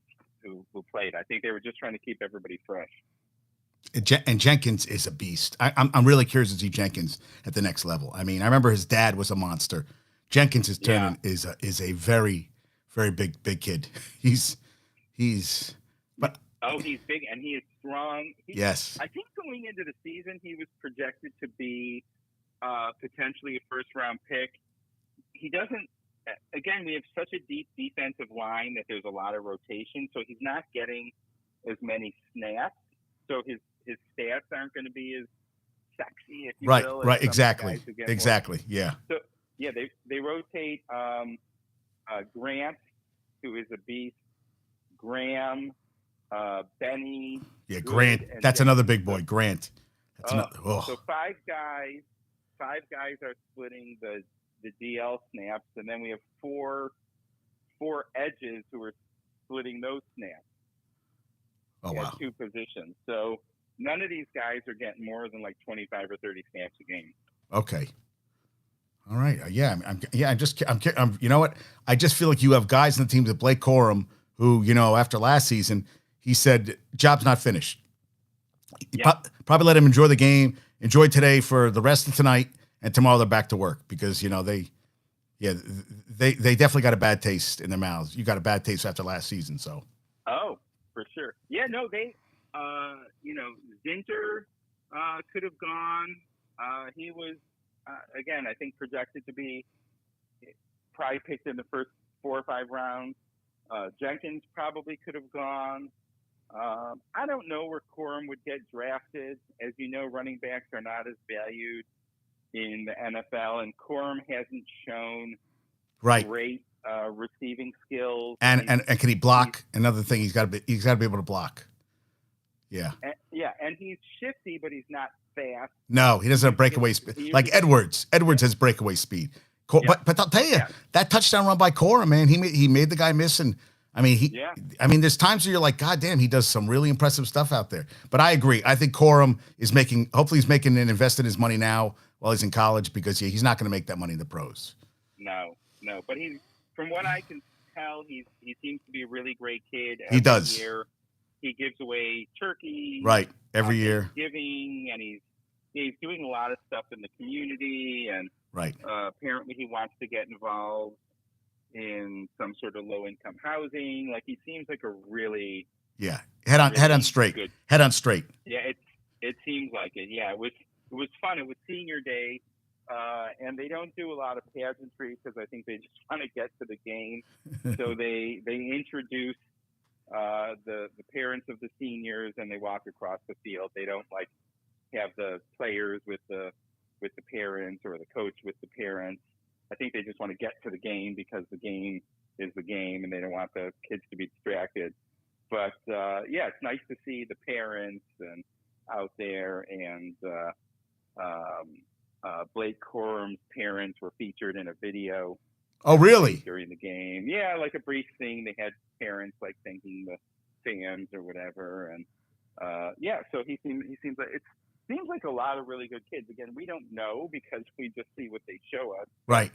who played. I think they were just trying to keep everybody fresh. And Jenkins is a beast. I'm really curious to see Jenkins at the next level. I mean, I remember his dad was a monster. Jenkins is a very, very big kid. He's big, and he is strong. Yes. I think going into the season, he was projected to be potentially a first-round pick. He doesn't. Again, we have such a deep defensive line that there's a lot of rotation, so he's not getting as many snaps. So his stats aren't going to be as sexy, if you will. Right, exactly. Yeah. Yeah, they rotate Grant, who is a beast, Graham, Benny. Yeah, Good, Grant. and That's Dennis. another big boy, Grant. That's another. So Oh, five guys are splitting the DL snaps, and then we have four edges who are splitting those snaps at wow. 2 positions. So none of these guys are getting more than like 25 or 30 snaps a game. Okay. All right. Yeah. I'm. You know what? I just feel like you have guys in the team that Blake Corum, who, after last season, he said, job's not finished. Probably let him enjoy the game, enjoy today for the rest of tonight, and tomorrow they're back to work because, they definitely got a bad taste in their mouths. You got a bad taste after last season. So. Oh, for sure. Yeah, no, they, Zinter could have gone. He was, again, I think projected to be probably picked in the first 4 or 5 rounds. Jenkins probably could have gone. I don't know where Corum would get drafted. As you know, running backs are not as valued in the NFL, and Corum hasn't shown great receiving skills. And can he block? Another thing, he's got to be able to block. Yeah. And he's shifty, but he's not fast. No, he doesn't have breakaway speed like Edwards. Edwards has breakaway speed. But I'll tell you, that touchdown run by Corum, man, he made the guy miss. And I mean, there's times where you're like, God damn, he does some really impressive stuff out there. But I agree. I think Corum is hopefully he's making and investing his money now while he's in college because he's not going to make that money in the pros. No. But from what I can tell, he seems to be a really great kid. He does. Year, he gives away turkey. Right. Every year. Giving, and he's doing a lot of stuff in the community. And apparently he wants to get involved in some sort of low-income housing. Like, he seems like a really head on straight. Good. Head on straight. Yeah, it seems like it. Yeah, it was fun. It was senior day, and they don't do a lot of pageantry because I think they just want to get to the game. So they introduce the parents of the seniors, and they walk across the field. They don't have the players with the parents or the coach with the parents. I think they just want to get to the game because the game is the game, and they don't want the kids to be distracted. But it's nice to see the parents and out there, and Blake Corum's parents were featured in a video. Oh, really? During the game, like a brief thing. They had parents thanking the fans or whatever, and so he seems like seems like a lot of really good kids. Again, we don't know because we just see what they show us. Right.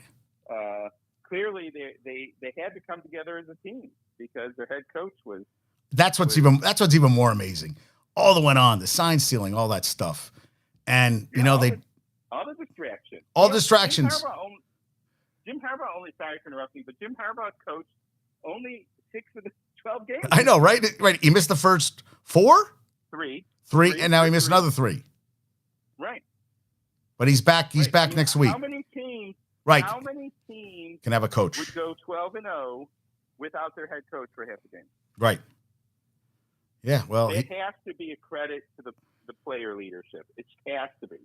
Clearly, they had to come together as a team because their head coach was. That's what's even more amazing. All that went on, the sign stealing, all that stuff, and all the distractions. All distractions. Jim Harbaugh only, sorry for interrupting, but Jim Harbaugh coached only 6 of the 12 games. I know, right? Right. He missed the first 4? 3, and now he missed another 3. Right. But he's back. He's back next week. How many teams? Right. How many teams can have a coach would go 12-0 without their head coach for half the game? Right. Yeah. Well, it has to be a credit to the player leadership. It has to be.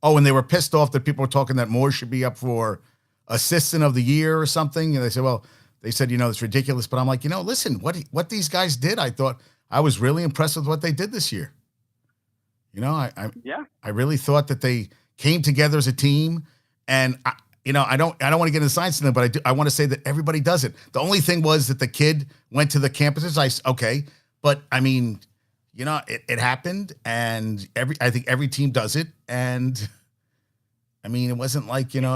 Oh, and they were pissed off that people were talking that Moore should be up for assistant of the year or something. And they said, it's ridiculous. But I'm like, listen, what these guys did, I thought I was really impressed with what they did this year. I really thought that they came together as a team, and I don't want to get into science in them, but I want to say that everybody does it. The only thing was that the kid went to the campuses. But I mean, it happened, and I think every team does it, and I mean, it wasn't like they did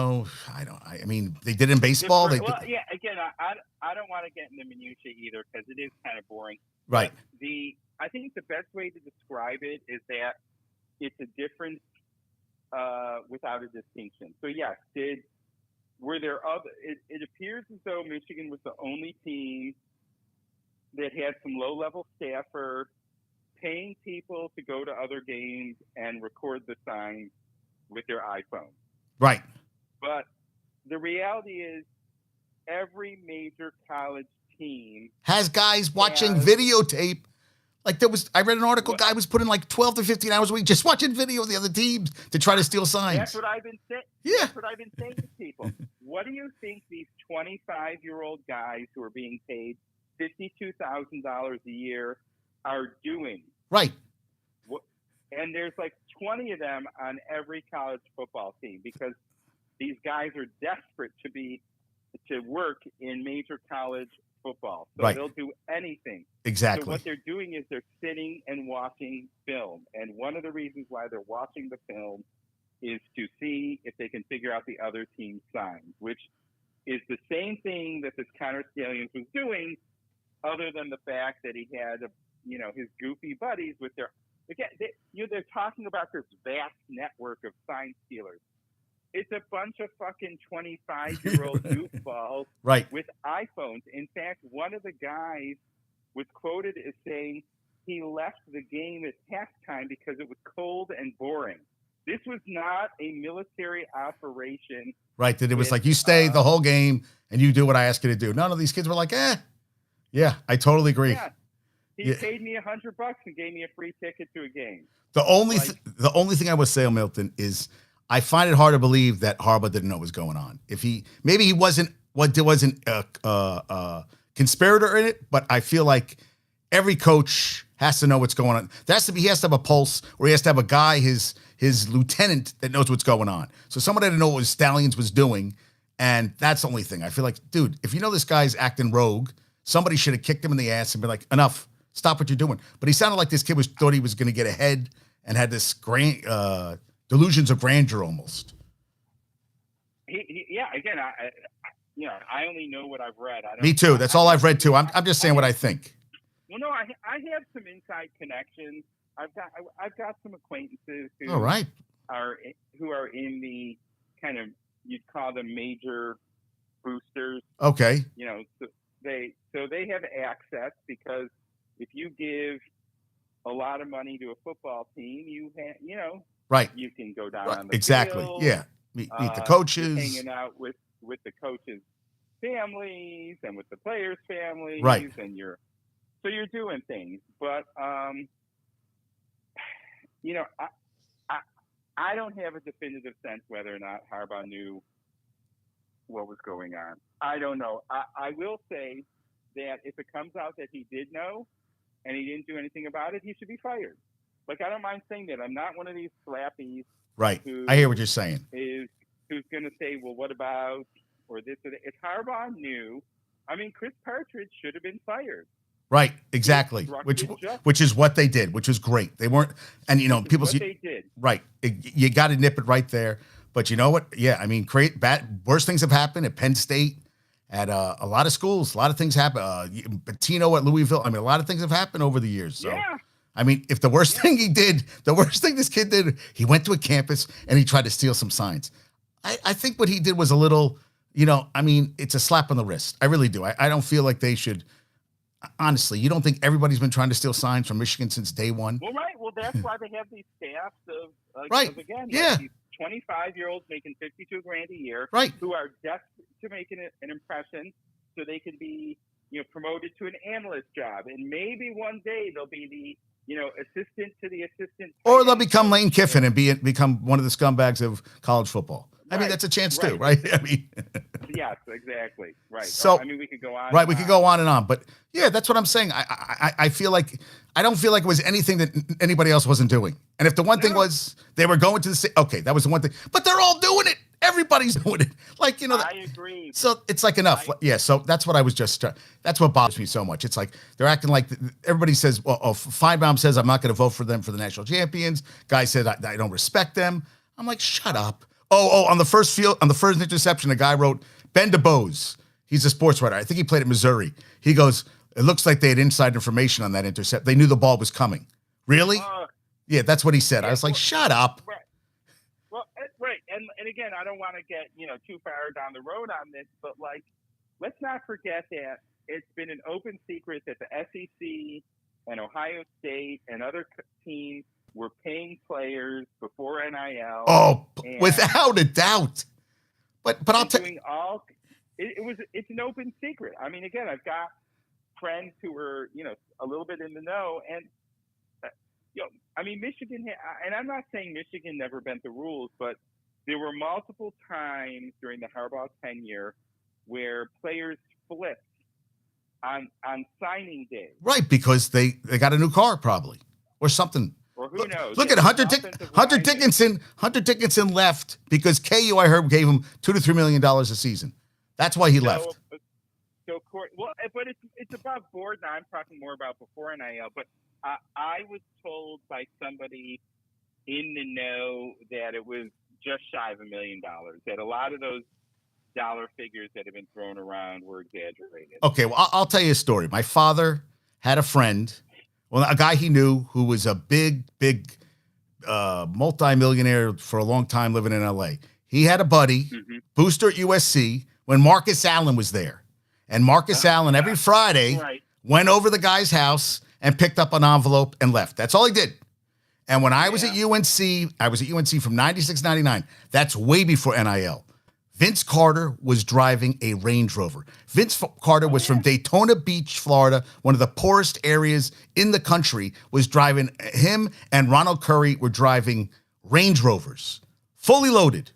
it in baseball. Again, I don't want to get into minutiae either because it is kind of boring. Right. But I think the best way to describe it is that it's a difference without a distinction. So yes, were there other? It appears as though Michigan was the only team that had some low-level staffer paying people to go to other games and record the signs with their iPhone. Right. But the reality is every major college team has guys watching videotape. Like I read an article, guy was putting like 12 to 15 hours a week just watching video of the other teams to try to steal signs. That's what I've been saying. Yeah. That's what I've been saying to people. What do you think these 25-year-old guys who are being paid $52,000 a year are doing? Right. And there's like 20 of them on every college football team because these guys are desperate to work in major college football. So right. they'll do anything. Exactly. So what they're doing is they're sitting and watching film. And one of the reasons why they're watching the film is to see if they can figure out the other team's signs, which is the same thing that this Connor Stalions was doing, other than the fact that he had, his goofy buddies with their. Again, they're talking about this vast network of sign stealers. It's a bunch of fucking 25-year-old goofballs right. with iPhones. In fact, one of the guys was quoted as saying he left the game at halftime because it was cold and boring. This was not a military operation. Right, that it was like you stay the whole game and you do what I ask you to do. None of these kids were like, Yeah, I totally agree. Yeah. He paid me $100 and gave me a free ticket to a game. The only thing I would say, Milton, is I find it hard to believe that Harbaugh didn't know what was going on. Maybe he wasn't a conspirator in it, but I feel like every coach has to know what's going on. He has to have a pulse, or he has to have a guy, his lieutenant, that knows what's going on. So someone had to know what Stalions was doing, and that's the only thing. I feel like, dude, if you know this guy's acting rogue, somebody should have kicked him in the ass and been like, enough. Stop what you're doing. But he sounded like this kid thought he was going to get ahead and had this grand delusions of grandeur almost. Again, I only know what I've read. Me too. That's all I've read too. I'm just saying what I think. Well, no, I have some inside connections. I've got some acquaintances who are in the kind of, you'd call them major boosters. Okay. So they have access because if you give a lot of money to a football team, right. You can go down on the exactly. field. Yeah. Meet the coaches. Hanging out with the coaches' families and with the players' families. Right. And you're doing things. But, I don't have a definitive sense whether or not Harbaugh knew what was going on. I don't know. I will say that if it comes out that he did know and he didn't do anything about it, he should be fired. Like, I don't mind saying that. I'm not one of these slappies. Right. I hear what you're saying. Who's going to say, well, what about, or this or that. If Harbaugh knew, Chris Partridge should have been fired. Right, exactly. Which is what they did, which was great. They weren't, and people what they did. Right. You got to nip it right there. But you know what? Yeah, worse things have happened at Penn State, at a lot of schools. A lot of things happen. Patino at Louisville. A lot of things have happened over the years. So, yeah. If the worst thing this kid did, he went to a campus and he tried to steal some signs. I think what he did was a little, it's a slap on the wrist. I really do. I don't feel like they should. Honestly, you don't think everybody's been trying to steal signs from Michigan since day one? Well, right. Well, that's why they have these staffs of right. These 25-year-olds making $52,000 a year, right, who are desperate to make an impression, so they can be promoted to an analyst job, and maybe one day they'll be the assistant to the assistant, or they'll become Lane Kiffin and become one of the scumbags of college football. Right. That's a chance too, right? Yes, exactly. Right. So, we could go on. Right, we could go on and on, but yeah, that's what I'm saying. I feel like I don't feel like it was anything that anybody else wasn't doing. And if the one thing was they were going to the okay, that was the one thing. But they're all doing it. Everybody's doing it. Like I agree. So it's like enough. So that's what I was just. That's what bothers me so much. It's like they're acting like everybody says. Well, Feinbaum says I'm not going to vote for them for the national champions. Guy said I don't respect them. I'm like, shut up. On the first interception, a guy wrote Ben DeBose. He's a sports writer. I think he played at Missouri. He goes, it looks like they had inside information on that intercept. They knew the ball was coming. Really? Yeah, that's what he said. I was like, shut up. Right. Well, right. And again, I don't want to get too far down the road on this, but let's not forget that it's been an open secret that the SEC and Ohio State and other teams were paying players before NIL. Oh, without a doubt. But I'll tell you, it's an open secret. Again, I've got friends who were a little bit in the know, and I mean, Michigan, and I'm not saying Michigan never bent the rules, but there were multiple times during the Harbaugh tenure where players flipped on signing day. Right, because they got a new car probably or something. Or who knows? Look at Hunter Dickinson. Hunter Dickinson left because KU, I heard, gave him $2 to $3 million a season. That's why he left. So, but it's above board now. I'm talking more about before NIL. But I was told by somebody in the know that it was just shy of $1 million. That a lot of those dollar figures that have been thrown around were exaggerated. Okay, well, I'll tell you a story. My father had a friend, a guy he knew who was a big multi-millionaire for a long time living in LA. He had a buddy, booster at USC, when Marcus Allen was there. And Marcus Allen every Friday went over the guy's house and picked up an envelope and left. That's all he did. And when I was at UNC, I was at UNC from 96, 99. That's way before NIL. Vince Carter was driving a Range Rover. Vince Carter was from Daytona Beach, Florida, one of the poorest areas in the country, was driving. Him and Ronald Curry were driving Range Rovers, fully loaded.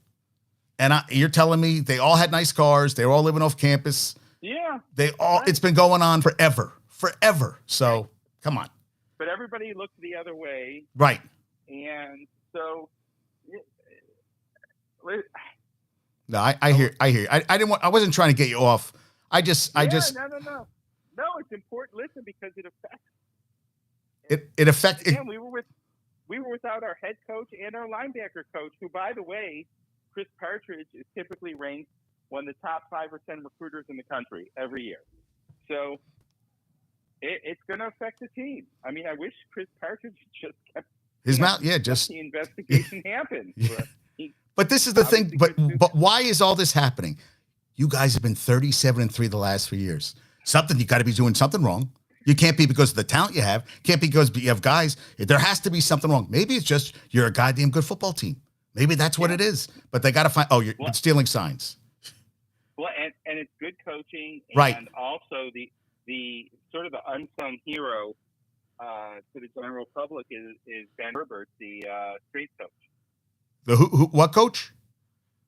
And you're telling me they all had nice cars. They were all living off campus. Yeah. It's been going on forever. So, come on. But everybody looked the other way. Right. And so... No, I hear. I wasn't trying to get you off. No, it's important. Listen, because it affects. It affects. Again, we were without our head coach and our linebacker coach, who, by the way, Chris Partridge is typically ranked one of the top 5 or 10 recruiters in the country every year. So it's going to affect the team. I mean, I wish Chris Partridge just kept his mouth. Yeah, just the investigation happened. Yeah. But this is the thing. But why is all this happening? You guys have been 37-3 the last 3 years. You got to be doing something wrong. You can't be because of the talent you have. Can't be because you have guys. There has to be something wrong. Maybe it's just you're a goddamn good football team. Maybe that's what it is. But they got to find. Oh, you're stealing signs. Well, and it's good coaching, and also the sort of the unsung hero to the general public is Ben Herbert, the strength coach. The what coach?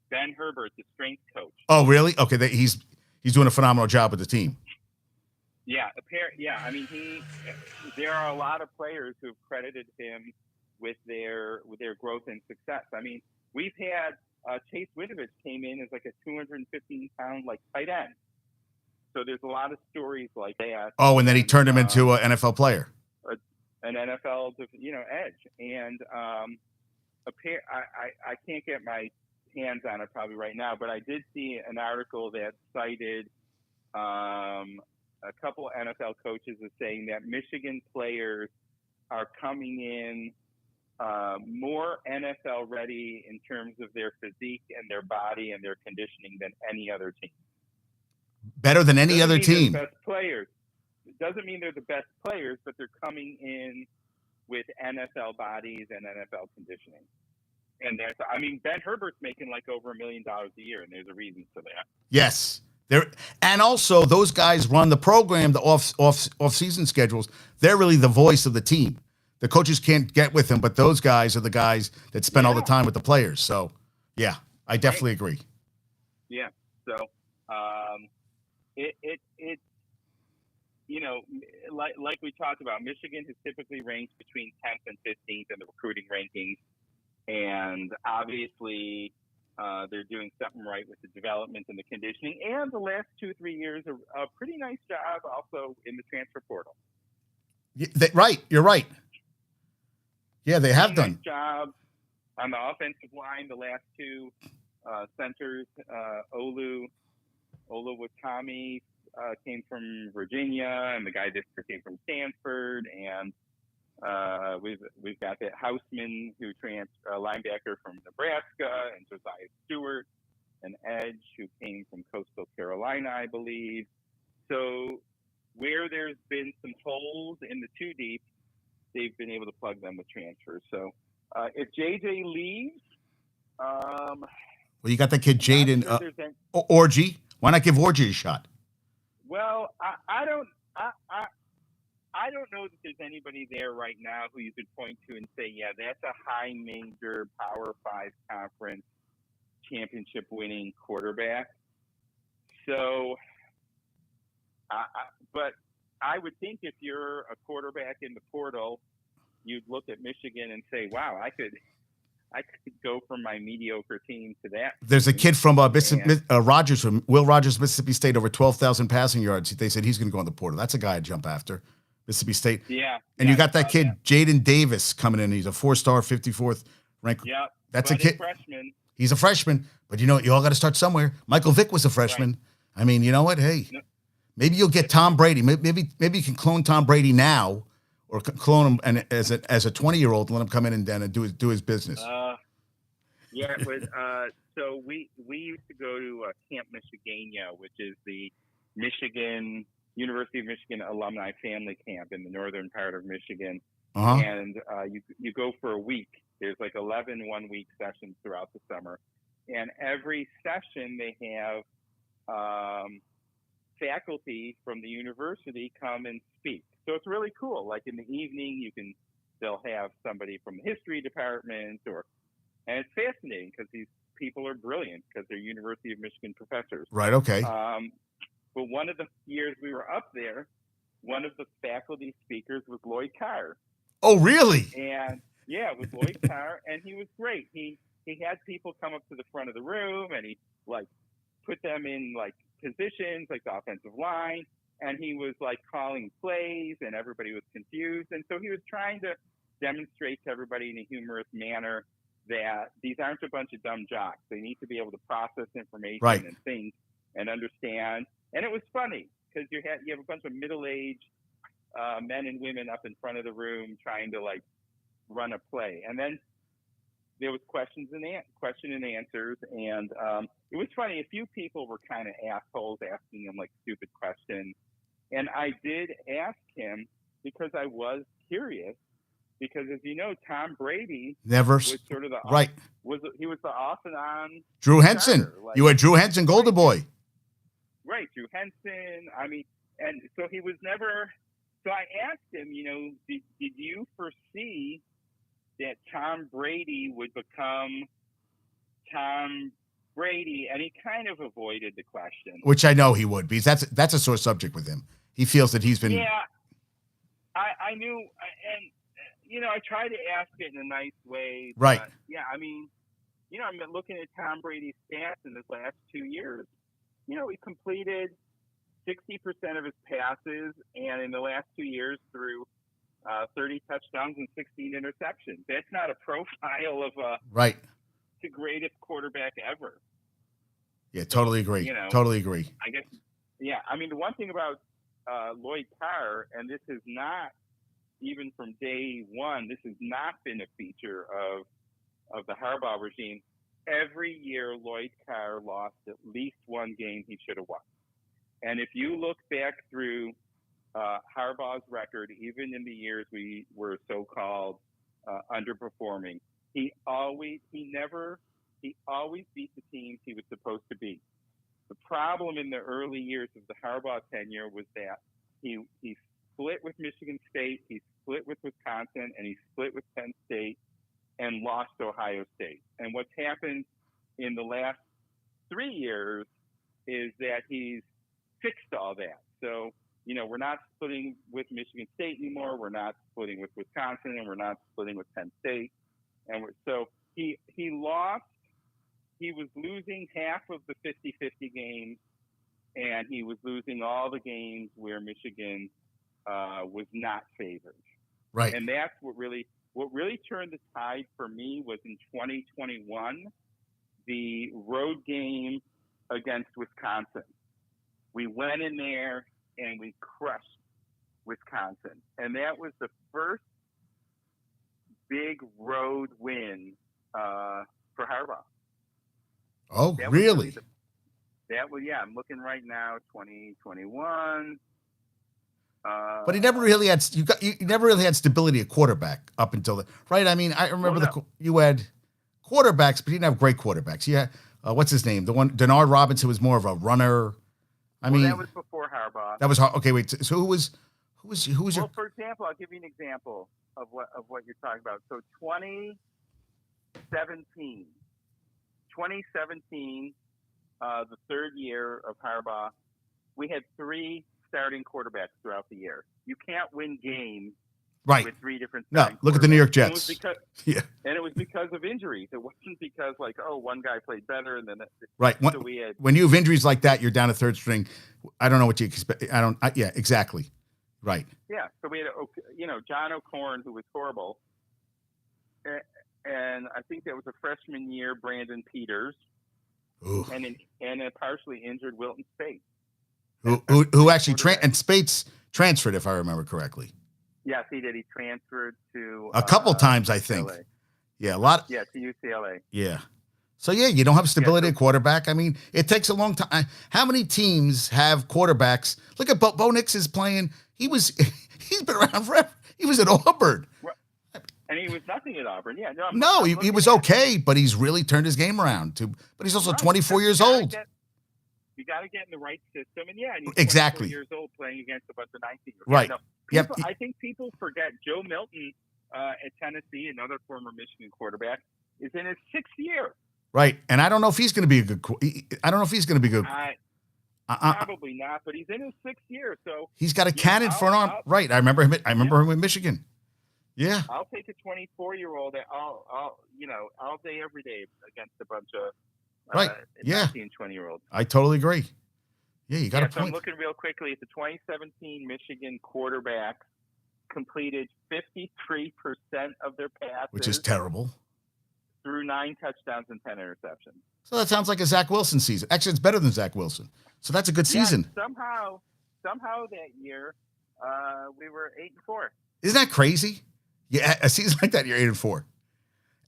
Ben Herbert, the strength coach. Oh, really? Okay, he's doing a phenomenal job with the team. Yeah, I mean, there are a lot of players who've credited him with their growth and success. I mean, we've had Chase Winovich came in as like a 215-pound tight end. So there's a lot of stories like that. Oh, and then he turned him into an NFL player. An NFL, edge. And I can't get my hands on it probably right now, but I did see an article that cited a couple NFL coaches as saying that Michigan players are coming in more NFL ready in terms of their physique and their body and their conditioning than any other team. Better than any other team. Best players. It doesn't mean they're the best players, but they're coming in with NFL bodies and NFL conditioning. And Ben Herbert's making over $1 million a year, and there's a reason for that. Yes. And also those guys run the program, the off season schedules. They're really the voice of the team. The coaches can't get with them, but those guys are the guys that spend all the time with the players. So, yeah, I definitely agree. Yeah. So, like we talked about, Michigan has typically ranked between 10th and 15th in the recruiting rankings. And obviously, they're doing something right with the development and the conditioning. And the last 2-3 years, a pretty nice job also in the transfer portal. Yeah, right. You're right. Yeah, they have done. Nice job on the offensive line. The last two centers, Olu Watami came from Virginia, and the guy this year came from Stanford. And we've got that Houseman who linebacker from Nebraska, and Josiah Stewart, an edge who came from Coastal Carolina, I believe. So where there's been some holes in the two deep, they've been able to plug them with transfers. So if JJ leaves, well, you got that kid Jaden Orgy. Why not give Orgy a shot? Well, I I don't know that there's anybody there right now who you could point to and say, yeah, that's a high major Power 5 conference championship winning quarterback. So, but I would think if you're a quarterback in the portal, you'd look at Michigan and say, wow, I could go from my mediocre team to that. There's a kid from Rogers, from Will Rogers, Mississippi State, over 12,000 passing yards. They said he's going to go in the portal. That's a guy I'd jump after. Mississippi State. Yeah. And you got that kid, Jaden Davis, coming in. He's a 4-star, 54th ranked. Yeah. That's a kid. Freshman. He's a freshman. But you know what? You all got to start somewhere. Michael Vick was a freshman. Right. I mean, you know what? Hey, maybe you'll get Tom Brady. Maybe you can clone Tom Brady now, or clone him and as a 20-year-old, let him come in and do his business. Yeah, but so we used to go to Camp Michigania, which is the University of Michigan alumni family camp in the northern part of Michigan. Uh-huh. And you go for a week. There's like 11 one-week sessions throughout the summer. And every session they have faculty from the university come and speak. So it's really cool. Like in the evening, they'll have somebody from the history department, and it's fascinating because these people are brilliant because they're University of Michigan professors. Right. Okay. But one of the years we were up there, one of the faculty speakers was Lloyd Carr. Oh, really? And yeah, it was Lloyd Carr, and he was great. He had people come up to the front of the room, and he like put them in like positions, like the offensive line, and he was like calling plays, and everybody was confused. And so he was trying to demonstrate to everybody in a humorous manner that these aren't a bunch of dumb jocks. They need to be able to process information and think and understand. And it was funny because you have a bunch of middle-aged men and women up in front of the room trying to like run a play. And then there was question and answers, and it was funny. A few people were kind of assholes asking him like stupid questions, and I did ask him because I was curious. Because as you know, Tom Brady was sort of he was the off and on Drew Henson. Like, you had Drew Henson, Golden Boy. Right, Drew Henson. I mean, and so he was never. So I asked him, did you foresee that Tom Brady would become Tom Brady? And he kind of avoided the question, which I know he would, because that's a sore subject with him. He feels that he's been. Yeah, I knew, and. I try to ask it in a nice way. Right. Yeah, I mean, I've been looking at Tom Brady's stats in his last 2 years. He completed 60% of his passes, and in the last 2 years threw 30 touchdowns and 16 interceptions. That's not a profile of the greatest quarterback ever. Yeah, totally agree. Totally agree. I guess, yeah. I mean, the one thing about Lloyd Carr, and this is not, even from day one, this has not been a feature of the Harbaugh regime. Every year, Lloyd Carr lost at least one game he should have won. And if you look back through Harbaugh's record, even in the years we were so-called underperforming, he always beat the teams he was supposed to beat. The problem in the early years of the Harbaugh tenure was that he split with Michigan State, he split with Wisconsin, and he split with Penn State and lost to Ohio State. And what's happened in the last 3 years is that he's fixed all that. So, we're not splitting with Michigan State anymore. We're not splitting with Wisconsin, and we're not splitting with Penn State. And so he lost. He was losing half of the 50-50 games, and he was losing all the games where Michigan was not favored. Right. And that's what really turned the tide for me was in 2021, the road game against Wisconsin. We went in there and we crushed Wisconsin. And that was the first big road win for Harbaugh. Oh, really? I'm looking right now, 2021. But he never really had stability at quarterback up until right. I mean, I remember you had quarterbacks, but you didn't have great quarterbacks. Yeah, what's his name? The one Denard Robinson was more of a runner. I mean, that was before Harbaugh. That was okay. Wait, so who Who was your? Well, for example, I'll give you an example of what you're talking about. So 2017, the third year of Harbaugh, we had 3 starting quarterbacks throughout the year. You can't win games Right. with 3 different No, starting look at the New York quarterbacks. Jets. And it was because of injuries. It wasn't because like, oh, one guy played better and then right. So we had, when you have injuries like that, you're down to third string. I don't know what you expect. Yeah, exactly. Right. Yeah. So we had, John O'Corn, who was horrible. And I think that was a freshman year, Brandon Peters. Ooh. And a partially injured Wilton Spates. Who actually and Spates transferred, if I remember correctly. Yes, he did. He transferred to a couple times, I think. UCLA. Yeah, a lot. Yeah, to UCLA. Yeah. So yeah, you don't have stability at quarterback. I mean, it takes a long time. How many teams have quarterbacks? Look at Bo Nix is playing. He's been around forever. He was at Auburn. Right. And he was nothing at Auburn. Yeah. He was okay, but he's really turned his game around. But he's also 24 years old. You got to get in the right system, and he's exactly 24 years old playing against a bunch of 19-year-olds. Right. I think people forget Joe Milton at Tennessee, another former Michigan quarterback, is in his 6th year. Right, and I don't know if he's going to be a good. I don't know if he's going to be good. Probably not, but he's in his 6th year, so he's got a cannon for an arm. Right, I remember him. Him in Michigan. Yeah, I'll take a 24-year-old all day, every day against a bunch of 19, 20-year-olds. I totally agree. Yeah, you got a point. So I'm looking real quickly at the 2017 Michigan quarterbacks completed 53% of their passes, which is terrible. Threw 9 touchdowns and 10 interceptions. So that sounds like a Zach Wilson season. Actually, it's better than Zach Wilson. So that's a good season. Somehow that year, we were 8-4. Isn't that crazy? Yeah, a season like that, you're 8-4.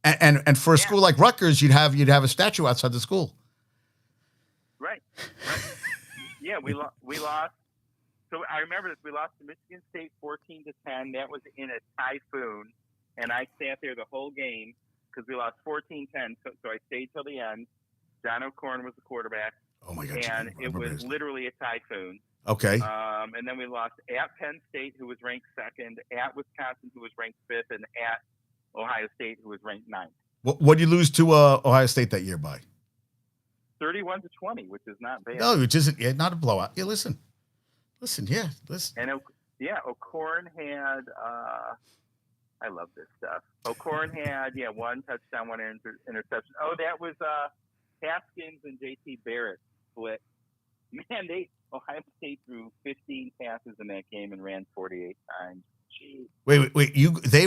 And for a school like Rutgers, you'd have a statue outside the school. Right. Yeah, we lost. So I remember this. We lost to Michigan State 14-10. That was in a typhoon, and I sat there the whole game because we lost 14-10. So I stayed till the end. John O'Corn was the quarterback. Oh my God! And it was literally a typhoon. Okay. And then we lost at Penn State, who was ranked 2nd, at Wisconsin, who was ranked 5th, and at Ohio State, who was ranked 9th. What did you lose to Ohio State that year by? 31-20, which is not bad. No, which isn't. Yeah, not a blowout. Yeah, listen. Yeah, listen. And O'Corn had. I love this stuff. O'Corn had 1 touchdown, 1 interception. Oh, that was Haskins and JT Barrett split. Man, Ohio State threw 15 passes in that game and ran 48 times. Jeez. Wait. They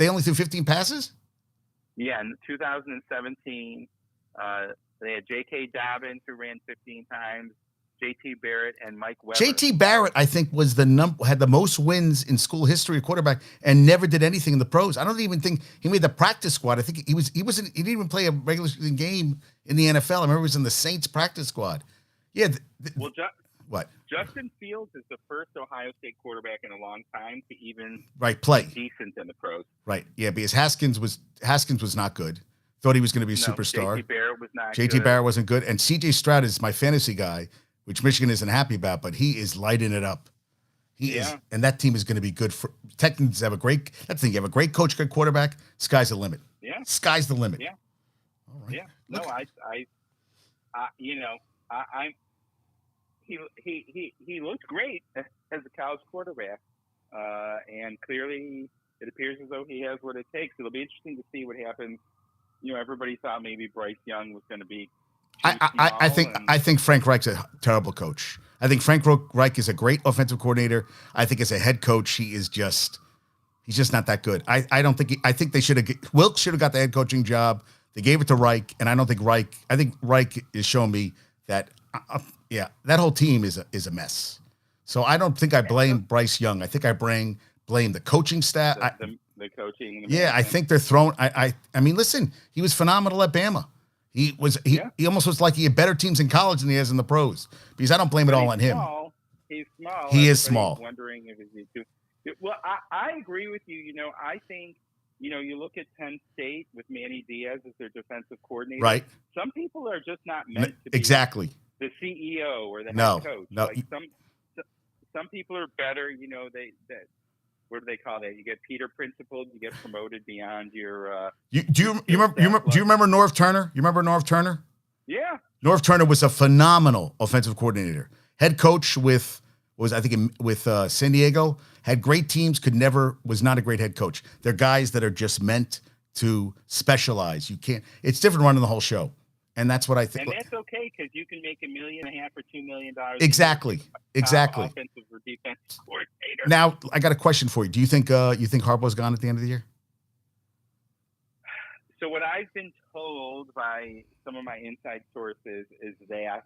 only threw 15 passes? Yeah, in 2017, they had J.K. Dobbins who ran 15 times, J.T. Barrett and Mike Weber. J.T. Barrett, I think, was had the most wins in school history at quarterback and never did anything in the pros. I don't even think he made the practice squad. I think he didn't even play a regular season game in the NFL. I remember he was in the Saints practice squad. Yeah. What? Justin Fields is the first Ohio State quarterback in a long time to even play be decent in the pros. Right. Yeah, because Haskins was not good. Thought he was going to be a superstar. J.T. Barrett was not J.T. Barrett wasn't good. And C.J. Stroud is my fantasy guy, which Michigan isn't happy about, but he is lighting it up. He is. And that team is going to be good. Texans have a great coach, good quarterback. Sky's the limit. Yeah. Sky's the limit. Yeah. All right. Yeah. No, he looked great as a college quarterback. And clearly it appears as though he has what it takes. It'll be interesting to see what happens. Everybody thought maybe Bryce Young was going to be. I think Frank Reich's a terrible coach. I think Frank Reich is a great offensive coordinator. I think as a head coach, he's just not that good. I think they should have. Wilkes should have got the head coaching job. They gave it to Reich, and I think Reich is showing me that. That whole team is a mess. So I don't think I blame Bryce Young. I think I blame the coaching staff. The coaching. I think they're throwing. I mean, listen, he was phenomenal at Bama. He almost was like he had better teams in college than he has in the pros. Because I don't blame it all on him. He's small. He is small. Wondering if he's too. Well, I agree with you. I think you look at Penn State with Manny Diaz as their defensive coordinator. Right. Some people are just not meant to be exactly the CEO or the head coach. No. some people are better. What do they call that? You get Peter principled. You get promoted beyond your. Do you remember Norv Turner? You remember Norv Turner? Yeah. Norv Turner was a phenomenal offensive coordinator, head coach with San Diego. Had great teams, was not a great head coach. They're guys that are just meant to specialize. You can't. It's different running the whole show, and that's what I think. And that's okay because you can make $1.5 million or $2 million. Exactly. Offensive or defensive coordinator. Now I got a question for you. Do you think Harbaugh's gone at the end of the year? So what I've been told by some of my inside sources is that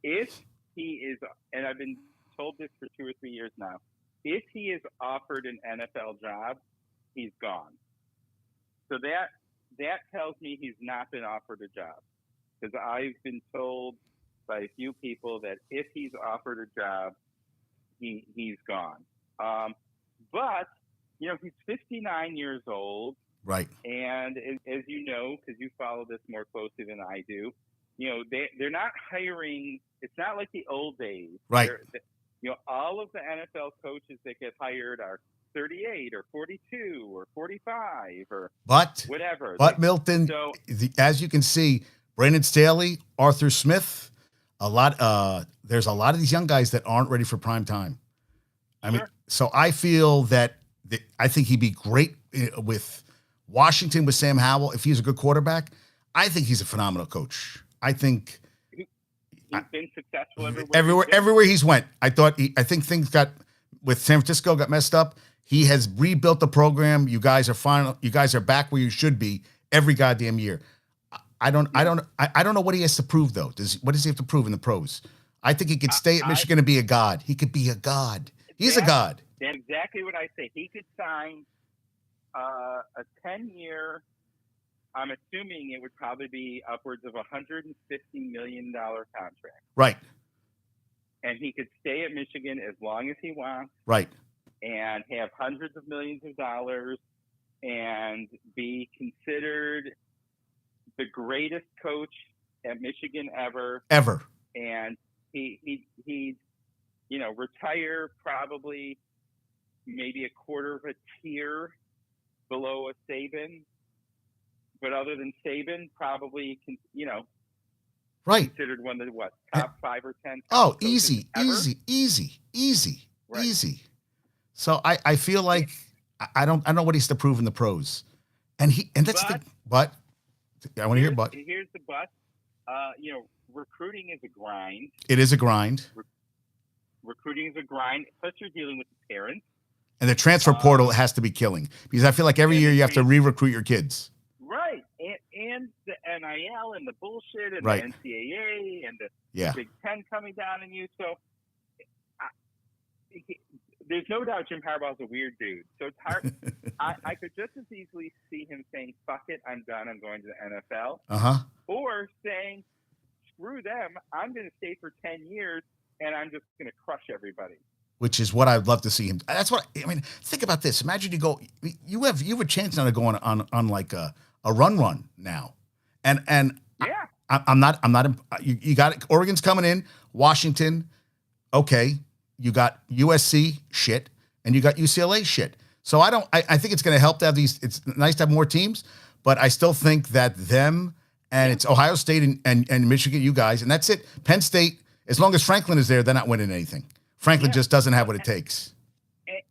if he is, and I've been told this for 2 or 3 years now, if he is offered an NFL job, he's gone. So that tells me he's not been offered a job, because I've been told by a few people that if he's offered a job, he's gone. But he's 59 years old. Right. And as you know, because you follow this more closely than I do, they're not hiring. It's not like the old days. Right. All of the NFL coaches that get hired are 38 or 42 or 45 or whatever. But Milton, as you can see, Brandon Staley, Arthur Smith, there's a lot of these young guys that aren't ready for prime time. I mean, so I feel that I think he'd be great with Washington with Sam Howell. If he's a good quarterback, I think he's a phenomenal coach. I think he's been successful everywhere he's went. I think things with San Francisco got messed up. He has rebuilt the program. You guys are back where you should be every goddamn year. I don't know what he has to prove though. What does he have to prove in the pros? I think he could stay at Michigan and be a god. He could be a god. He's a god. That's exactly what I say. He could sign a 10-year. I'm assuming it would probably be upwards of $150 million contract. Right. And he could stay at Michigan as long as he wants. Right. And have hundreds of millions of dollars and be considered the greatest coach at Michigan ever. Ever. And he'd retire probably maybe a quarter of a tier below a Saban. But other than Saban, probably, right, considered one of the top 5 or 10. Oh, easy. So I feel like I don't know what he's to prove in the pros, and that's but I want to hear but. Here's the but. Recruiting is a grind. It is a grind. Recruiting is a grind. Plus, you're dealing with the parents. And the transfer portal has to be killing, because I feel like every year you have to re-recruit your kids. Right, and the NIL and the bullshit and right. the NCAA and the Big Ten coming down on you. So there's no doubt Jim Harbaugh's a weird dude. So it's hard. I could just as easily see him saying, "Fuck it, I'm done. I'm going to the NFL," or saying, "Screw them. I'm going to stay for 10 years and I'm just going to crush everybody." Which is what I'd love to see him. That's what I mean. Think about this. Imagine you have a chance now to go on like a run now, and yeah, I'm not. You got Oregon's coming in, Washington, okay. You got USC shit, and you got UCLA shit. So I think it's going to help to have these. It's nice to have more teams, but I still think that them and it's Ohio State and Michigan, you guys, and that's it. Penn State, as long as Franklin is there, they're not winning anything. Franklin just doesn't have what it takes.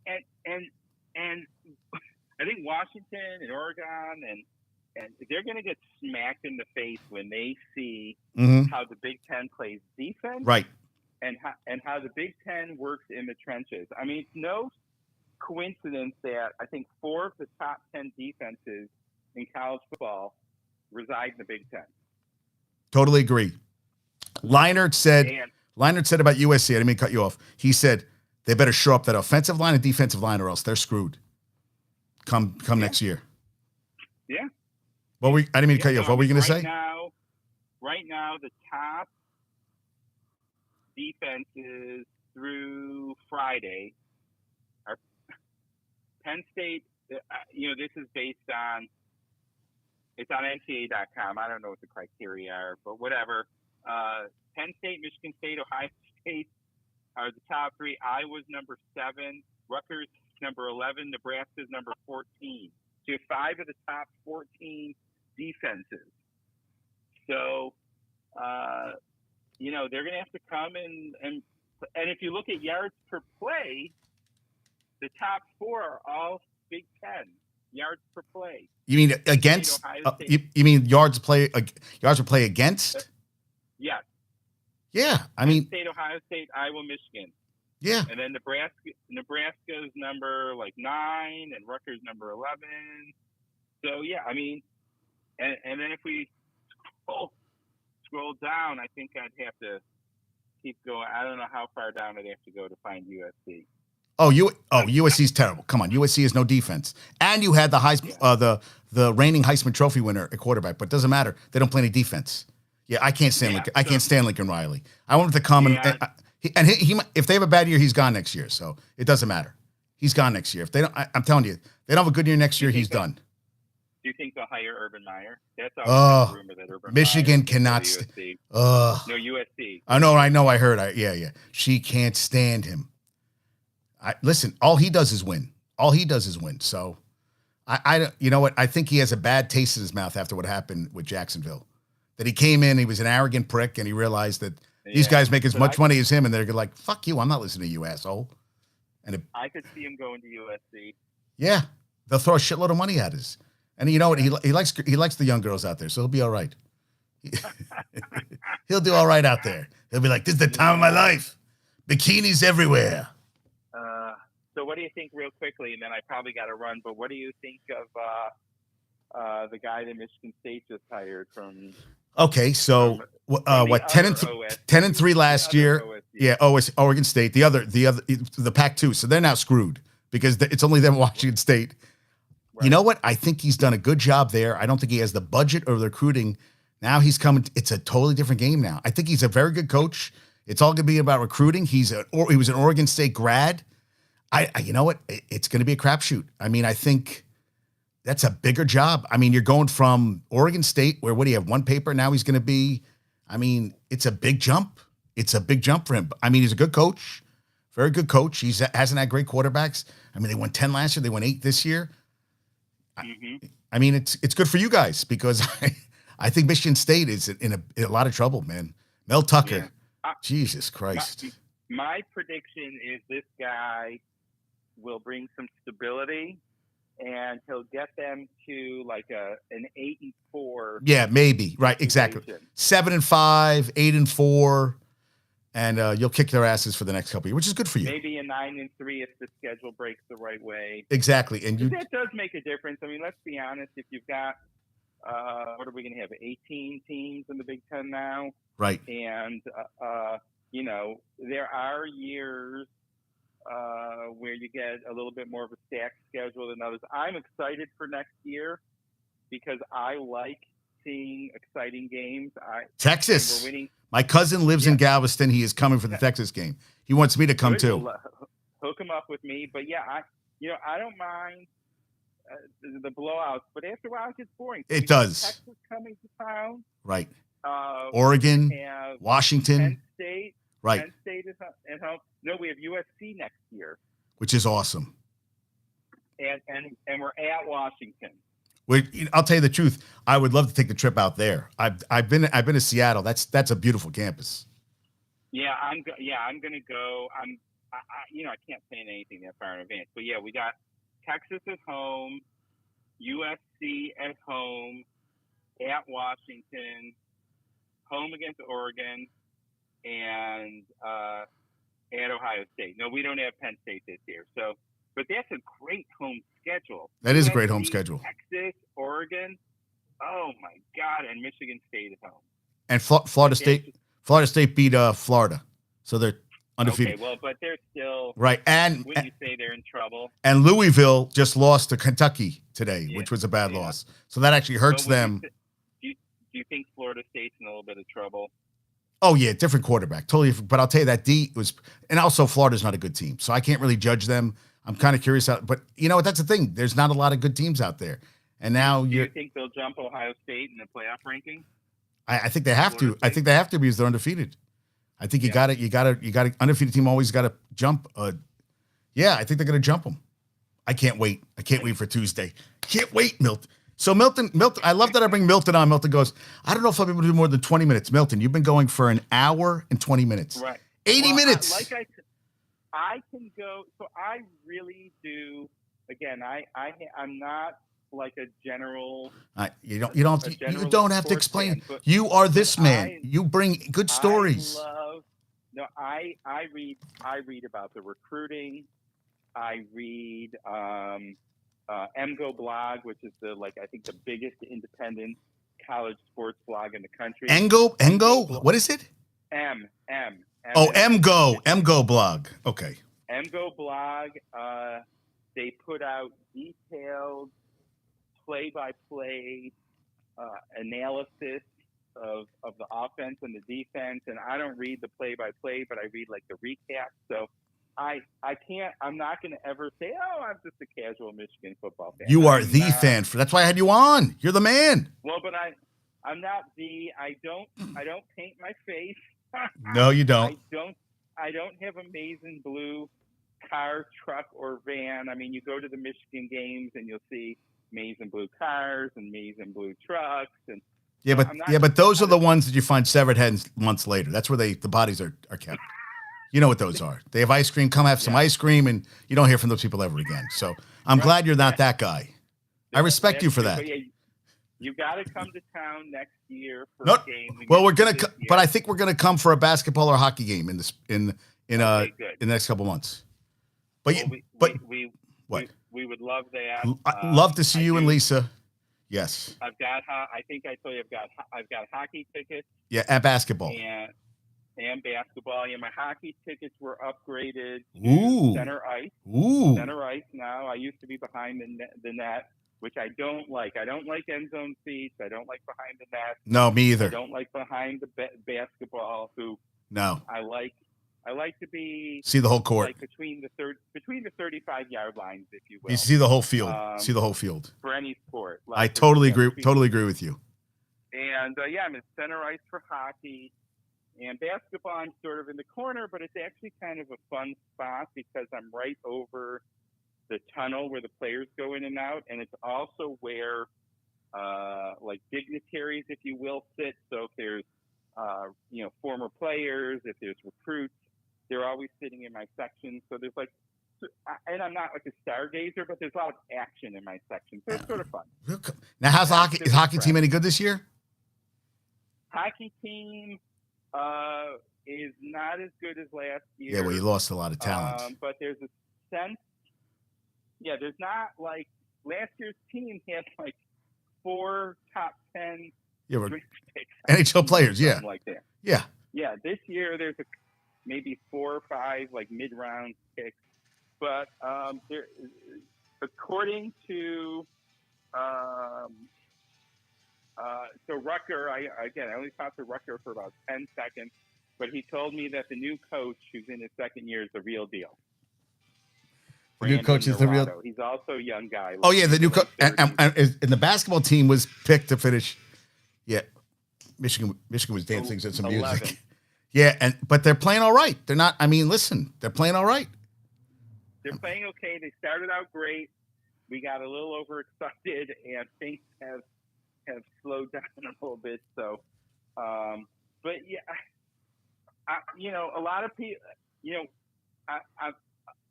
And I think Washington and Oregon and they're going to get smacked in the face when they see how the Big Ten plays defense, right? And how the Big Ten works in the trenches. I mean, it's no coincidence that I think 4 of the top 10 defenses in college football reside in the Big Ten. Totally agree. Leinart said about USC, I didn't mean to cut you off. He said they better shore up that offensive line and defensive line or else they're screwed come next year. Yeah. I didn't mean to cut you off. What were you going to say? Right now, the top defenses through Friday are Penn State. This is based on, it's on NCAA.com. I don't know what the criteria are, but whatever. Penn State, Michigan State, Ohio State, are the top three. Iowa's number 7, Rutgers number 11, Nebraska's number 14. So you have 5 of the top 14 defenses. So, they're going to have to come and if you look at yards per play, the top 4 are all Big Ten yards per play. You mean against? You mean yards per play against? Yes. Yeah, I mean State, Ohio State, Iowa, Michigan. Yeah. And then Nebraska's number 9, and Rutgers number 11. So yeah, I mean, and then if we scroll down, I think I'd have to keep going. I don't know how far down I'd have to go to find USC. USC's terrible. Come on, USC has no defense, and you had the reigning Heisman Trophy winner at quarterback, but it doesn't matter. They don't play any defense. Yeah, I can't stand Lincoln. I can't stand Lincoln Riley. I want him to come and he if they have a bad year, he's gone next year. So it doesn't matter. He's gone next year. If they don't, I'm telling you, they don't have a good year next year. He's done. Do you think they'll hire Urban Meyer? That's always the rumor that Urban Michigan Meyer cannot. No, USC. I know. I heard. Yeah. She can't stand him. Listen, all he does is win. So I you know what? I think he has a bad taste in his mouth after what happened with Jacksonville. That he came in, he was an arrogant prick, and he realized that these guys make as much money as him, and they're like, "Fuck you! I'm not listening to you, asshole." And I could see him going to USC. Yeah, they'll throw a shitload of money at us, and you know what? He likes the young girls out there, so he'll be all right. He'll do all right out there. He'll be like, "This is the time of my life. Bikinis everywhere." So what do you think, real quickly, and then I probably got to run, but what do you think of the guy that Michigan State just hired from? Okay, so what 10-3 last year? OSU. Yeah, Oregon State. The Pac-2. So they're now screwed because it's only them Washington State. Right. You know what? I think he's done a good job there. I don't think he has the budget or the recruiting. Now he's coming. It's a totally different game now. I think he's a very good coach. It's all going to be about recruiting. He was an Oregon State grad. You know what? It's going to be a crapshoot. I mean, I think that's a bigger job. I mean, you're going from Oregon State, where what do you have, one paper? Now he's going to be, I mean, it's a big jump. It's a big jump for him. I mean, he's a good coach, very good coach. He hasn't had great quarterbacks. I mean, they won 10 last year. They won 8 this year. Mm-hmm. I mean, it's good for you guys because I think Michigan State is in a lot of trouble, man. Mel Tucker, Jesus Christ. My prediction is this guy will bring some stability, and he'll get them to an 8-4. Yeah, maybe. Right, exactly. 7-5, 8-4, and you'll kick their asses for the next couple of years, which is good for you. Maybe a 9-3 if the schedule breaks the right way. Exactly, and that does make a difference. I mean, let's be honest. If you've got what are we going to have? 18 teams in the Big Ten now, right? And there are years where you get a little bit more of a stacked schedule than others. I'm excited for next year because I like seeing exciting games. Texas. We're winning. My cousin lives in Galveston. He is coming for the Texas game. He wants me to come too. Hook him up with me. But yeah, I don't mind the blowouts, but after a while it gets boring. It does. Texas coming to town. Right. Oregon, Washington. Penn State. Right. Penn State is at home. No, we have USC next year, which is awesome. And we're at Washington. I'll tell you the truth. I would love to take the trip out there. I've been to Seattle. That's a beautiful campus. Yeah, I'm going to go. I can't say anything that far in advance, but yeah, we got Texas at home, USC at home, at Washington, home against Oregon, and at Ohio State. No, we don't have Penn State this year. So, but that's a great home schedule. That is a great home schedule. Texas, Oregon, oh my God, and Michigan State at home. And Florida State beat Florida, so they're undefeated. Okay, well, but they're still right. And when you say they're in trouble, and Louisville just lost to Kentucky today, which was a bad loss. So that actually hurts them. Do you think Florida State's in a little bit of trouble? Oh yeah, different quarterback, totally. But I'll tell you that D was, and also Florida's not a good team, so I can't really judge them. I'm kind of curious but you know what? That's the thing. There's not a lot of good teams out there, and now do you think they'll jump Ohio State in the playoff ranking? I think they have to. I think they have to because they're undefeated. I think you got to undefeated team always got to jump. Yeah, I think they're going to jump them. I can't wait. I can't wait for Tuesday. Can't wait, Milton. So Milton, I love that I bring Milton on. Milton goes, I don't know if I'll be able to do more than 20 minutes. Milton, you've been going for an hour and 20 minutes. Right. 80 minutes. I can go. So I really do. Again, I'm not like a general. You don't have to explain. Fan, you are this man. You bring good stories. I read about the recruiting. I read MGO blog, which is I think the biggest independent college sports blog in the country. MGO? What is it? MGO blog. Okay. MGO blog. They put out detailed play-by-play analysis of the offense and the defense, and I don't read the play-by-play, but I read the recap. So I'm not going to ever say, oh, I'm just a casual Michigan football fan. You are the fan. That's why I had you on. You're the man. Well, but I'm not I don't paint my face. No, you don't. I don't have a maize and blue car, truck, or van. I mean, you go to the Michigan games and you'll see maize and blue cars and maize and blue trucks. And but those are the ones that you find severed heads months later. That's where the bodies are kept. You know what those are. They have ice cream. Come have some ice cream, and you don't hear from those people ever again. So I'm glad you're not that guy. I respect you for that. You got to come to town next year for a game. Well, but I think we're gonna come for a basketball or hockey game in the next couple months. But we would love that. I'd love to see you and Lisa. Yes. I think I told you I've got hockey tickets. Yeah, at basketball. And basketball. Yeah, my hockey tickets were upgraded to center ice. Center ice now. I used to be behind the net, which I don't like. I don't like end zone seats. I don't like behind the net. No, me either. I don't like behind the basketball. No. I like to see the whole court, like between the 35-yard lines, if you will. You see the whole field. See the whole field for any sport. I totally agree. Totally agree with you. And I'm in center ice for hockey, and basketball. I'm sort of in the corner, but it's actually kind of a fun spot because I'm right over the tunnel where the players go in and out, and it's also where dignitaries, if you will, sit. So if there's former players, if there's recruits, they're always sitting in my section. So there's and I'm not like a stargazer, but there's a lot of action in my section. So it's sort of fun. Now, is hockey team any good this year? Hockey team is not as good as last year. Yeah, well, you lost a lot of talent. But there's a sense, there's not last year's team had 4 top 10 NHL players, like that. Yeah. This year there's maybe 4 or 5 mid-round picks, but according to Rucker, I only talked to Rucker for about 10 seconds, but he told me that the new coach, who's in his second year, is the real deal. The new coach is the real. He's also a young guy. Oh yeah, the new coach, and the basketball team was picked to finish. Yeah, Michigan was dancing to some 11. music. Yeah, but they're playing all right. They're not. I mean, listen, they're playing all right. They're playing okay. They started out great. We got a little overexcited, and things have slowed down a little bit. So, but yeah, a lot of people.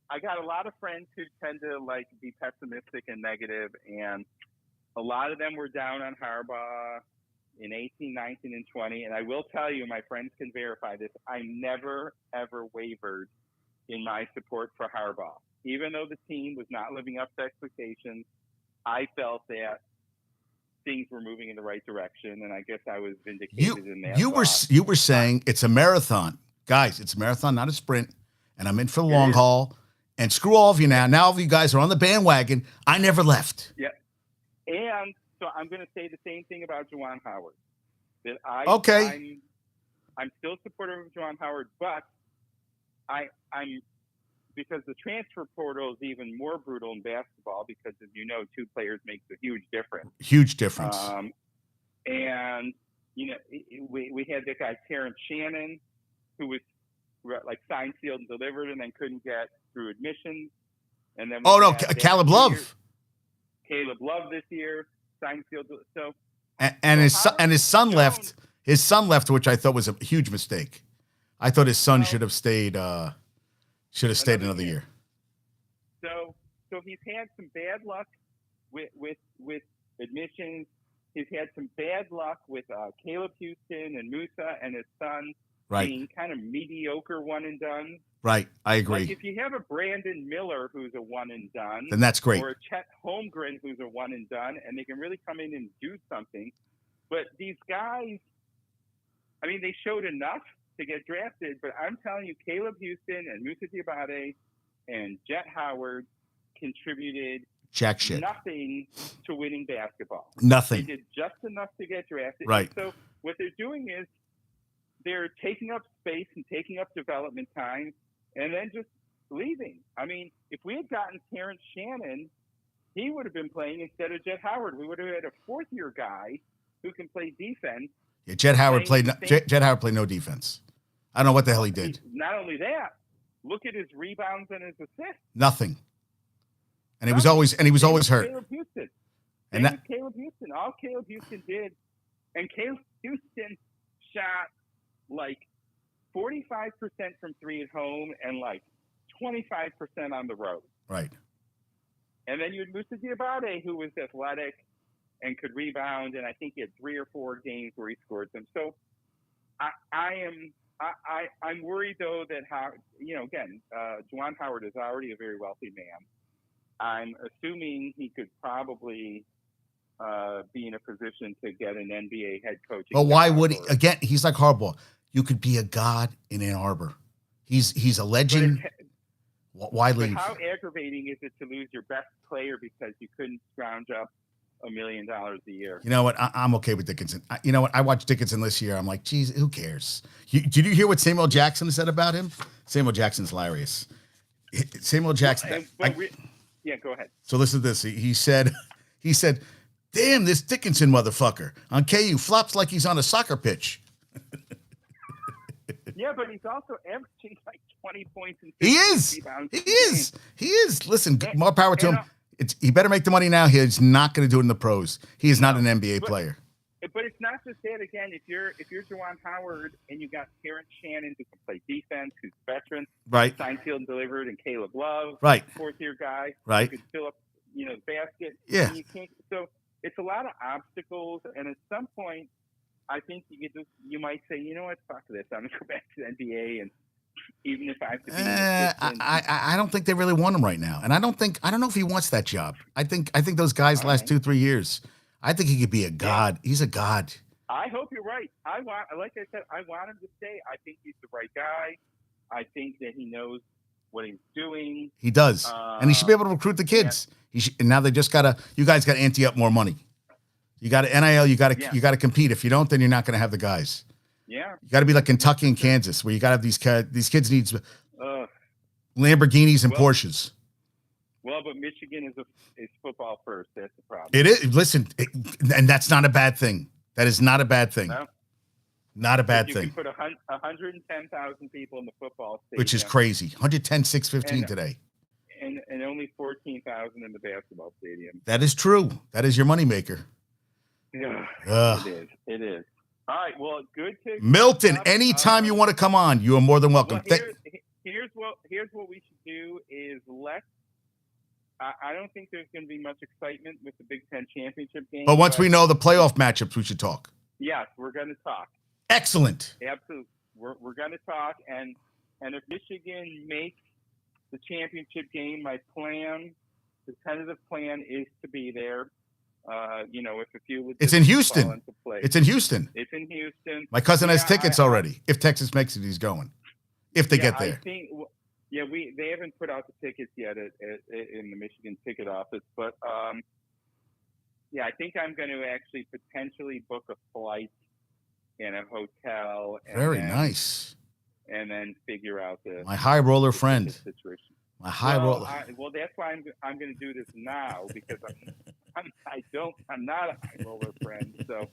I got a lot of friends who tend to be pessimistic and negative, and a lot of them were down on Harbaugh in 18, 19, and 20. And I will tell you, my friends can verify this, I never, ever wavered in my support for Harbaugh. Even though the team was not living up to expectations, I felt that things were moving in the right direction, and I guess I was vindicated in that. You were saying it's a marathon. Guys, it's a marathon, not a sprint, and I'm in for the long haul. And screw all of you now. Now all of you guys are on the bandwagon. I never left. Yeah. And so I'm going to say the same thing about Juwan Howard. That I'm still supportive of Juwan Howard, but I'm because the transfer portal is even more brutal in basketball because, as you know, 2 players makes a huge difference. Huge difference. And we had that guy Terrence Shannon, who was like signed, sealed, and delivered, and then couldn't get through admissions. And then Caleb Love. Caleb Love this year, signed, sealed, so. And his son left. His son left, which I thought was a huge mistake. I thought his son should have stayed. Another year. So he's had some bad luck with admissions. He's had some bad luck with Caleb Houston and Musa and his son being kind of mediocre one and done. Right, I agree. Like if you have a Brandon Miller who's a one and done, then that's great. Or a Chet Holmgren who's a one and done, and they can really come in and do something. But these guys, I mean, they showed enough to get drafted. But I'm telling you, Caleb Houston and Musa Diabate and Jet Howard contributed jack shit. Nothing to winning basketball. Nothing. They did just enough to get drafted. Right. And so what they're doing is they're taking up space and taking up development time and then just leaving. I mean, if we had gotten Terrence Shannon, he would have been playing instead of Jet Howard. We would have had a fourth-year guy who can play defense. Yeah, Jet Howard played no defense. I don't know what the hell he did. Not only that, look at his rebounds and his assists. Nothing. And he was always hurt. Caleb Houston. Caleb Houston. All Caleb Houston did, and Caleb Houston shot like 45% from three at home and like 25% on the road. Right. And then you had Musa Diabate, who was athletic and could rebound, and I think he had 3 or 4 games where he scored them. So I'm worried though that Juwan Howard is already a very wealthy man. I'm assuming he could probably be in a position to get an NBA head coach. But why would he? Again, he's like Harbaugh. You could be a god in Ann Arbor. He's a legend. Why leave? But how aggravating is it to lose your best player because you couldn't scrounge up $1 million a year? You know what? I'm okay with Dickinson. You know what? I watched Dickinson this year. I'm like, geez, who cares? Did you hear what Samuel Jackson said about him? Samuel Jackson's hilarious. Samuel Jackson. Yeah, go ahead. So listen to this. He said, damn, this Dickinson motherfucker on KU flops like he's on a soccer pitch. Yeah, but he's also averaging like 20 points and 50 rebounds. He is. Listen, more power to him. He better make the money now. He's not going to do it in the pros. He is not an NBA player. But it's not just that. Again, if you're Juwan Howard and you got Terrence Shannon who can play defense, who's a veteran, right? Signed, sealed, and delivered, and Caleb Love, right? Fourth-year guy, right? Who can fill up, the basket. Yeah. And you can't. So it's a lot of obstacles, and at some point, I think you might say, you know what, fuck this. I'm gonna go back to the NBA, and even if I have to be I don't think they really want him right now, and I don't know if he wants that job. I think those guys last 2-3 years. I think he could be a god. Yeah. He's a god. I hope you're right. Like I said, I want him to stay. I think he's the right guy. I think that he knows what he's doing. He does, and he should be able to recruit the kids. Yeah. And now they just you guys got to ante up more money. You got to NIL. You got to compete. If you don't, then you're not going to have the guys. Yeah. You got to be like Kentucky and Kansas, where you got to have these kids needs Lamborghinis and Porsches. Well, but Michigan is football first. That's the problem. It is. Listen, and that's not a bad thing. That is not a bad thing. No. Not a bad thing. You can put 110,000 people in the football stadium. Which is crazy. 110,615 today. And only 14,000 in the basketball stadium. That is true. That is your moneymaker. Yeah, it is. All right, well, good to... Milton, anytime you want to come on, you are more than welcome. Well, here's what we should do is I don't think there's going to be much excitement with the Big Ten championship game. But once we know the playoff matchups, we should talk. Yes, we're going to talk. Excellent. Absolutely. We're going to talk. And if Michigan makes the championship game, the tentative plan is to be there. If a few... It's in Houston. It's in Houston. My cousin has tickets already. If Texas makes it, he's going. If they get there. I think... they haven't put out the tickets yet in the Michigan ticket office, but I think I'm going to actually potentially book a flight and a hotel. Very nice. And then figure out my high roller friend. Situation. My high roller. That's why I'm going to do this now because I'm not a high roller friend. So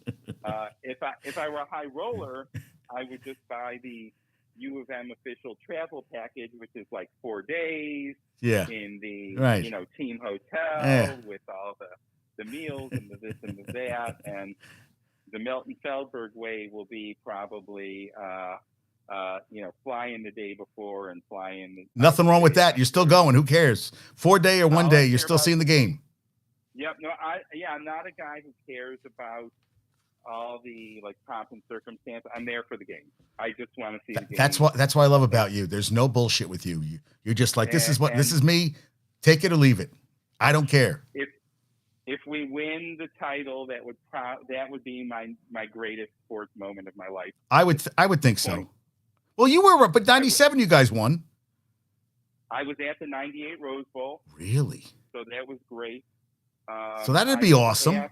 if I were a high roller, I would just buy the U of M official travel package, which is like 4 days Yeah. in the Right. team hotel Yeah. with all the meals and the this and the that, and the Milton Feldberg way will be probably fly in the day before and fly in. Nothing wrong with that. You're still going. Who cares? 4-day or 1 All I day, you're care still about- seeing the game. Yep. No, I'm not a guy who cares about all the pomp and circumstance. I'm there for the game. I just want to see the game. That's what I love about you. There's no bullshit with you. You're just like, this is me. Take it or leave it. I don't care. If we win the title, that would be my greatest sports moment of my life. I would think so. Well, you were, but 97 you guys won. I was at the 98 Rose Bowl. Really? So that was great. So that'd be awesome.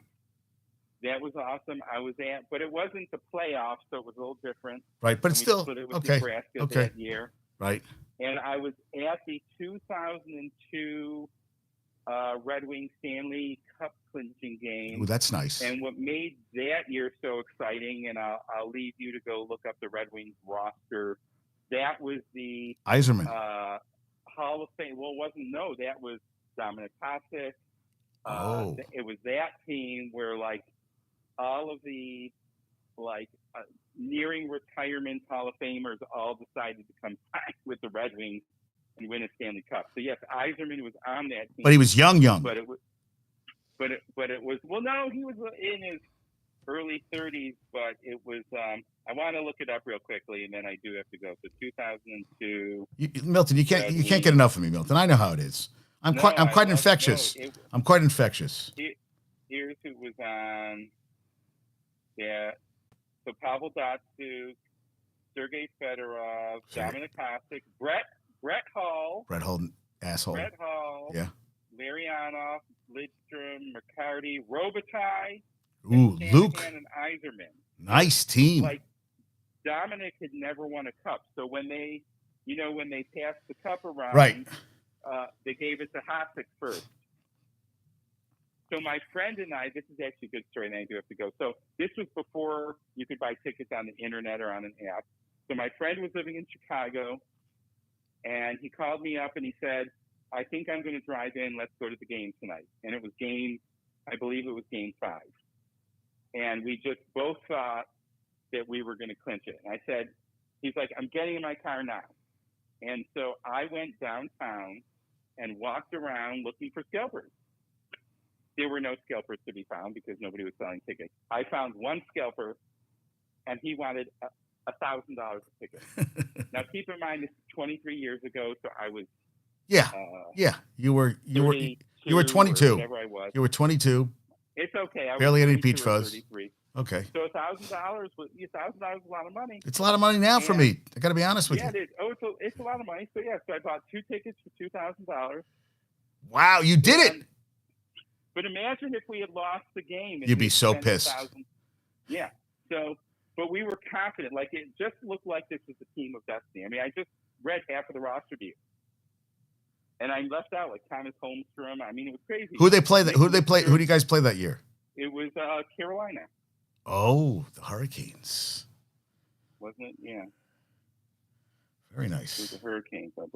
That was awesome. I was at, but it wasn't the playoffs, so it was a little different. Right, but still, split it with okay. Nebraska that year. Right. And I was at the 2002 Red Wings Stanley Cup clinching game. Oh, that's nice. And what made that year so exciting, and I'll leave you to go look up the Red Wings roster. That was the Yzerman Hall of Fame. Well, that was Dominic Hasek. It was that team where all of the nearing retirement Hall of Famers all decided to come back with the Red Wings and win a Stanley Cup. So yes, Yzerman was on that team. But he was young. But it was no, he was in his early 30s. But it was. I want to look it up real quickly, and then I do have to go. So 2002. Milton, you can't get enough of me, Milton. I know how it is. I'm quite infectious. I'm quite infectious. Here's who was on. Yeah. So Pavel Datsyuk, Sergei Fedorov, Dominic Hasek, Brett Hull. Brett Hull, asshole. Brett Hull. Yeah. Larionov, Lidstrom, McCarty, Robitaille. Ooh, Luke. And Yzerman. Nice team. Dominic had never won a cup, so when they passed the cup around, right. They gave it to Hasek first. So my friend and I, this is actually a good story, and I do have to go. So this was before you could buy tickets on the internet or on an app. So my friend was living in Chicago, and he called me up and he said, I think I'm going to drive in. Let's go to the game tonight. And it was I believe it was game 5. And we just both thought that we were going to clinch it. And I said, he's like, I'm getting in my car now. And so I went downtown and walked around looking for scalpers. There were no scalpers to be found because nobody was selling tickets. I found one scalper, and he wanted $1,000 a ticket. Now, keep in mind, this is 23 years ago, so I was You were 22. Whatever I was. You were 22. It's okay. I barely was any peach fuzz. 33. Okay. So $1,000 was a lot of money. It's a lot of money now for me. I got to be honest with you. Yeah, it is. Oh, it's a lot of money. So I bought 2 tickets for $2,000. Wow, you did it. But imagine if we had lost the game. You'd be so pissed. Yeah. So, but we were confident. It just looked like this was a team of destiny. I mean, I just read half of the roster to you. And I left out Thomas Holmstrom. I mean, it was crazy. Who do you guys play that year? It was Carolina. Oh, the Hurricanes. Wasn't it? Yeah. Very nice. It was the Hurricanes, I believe.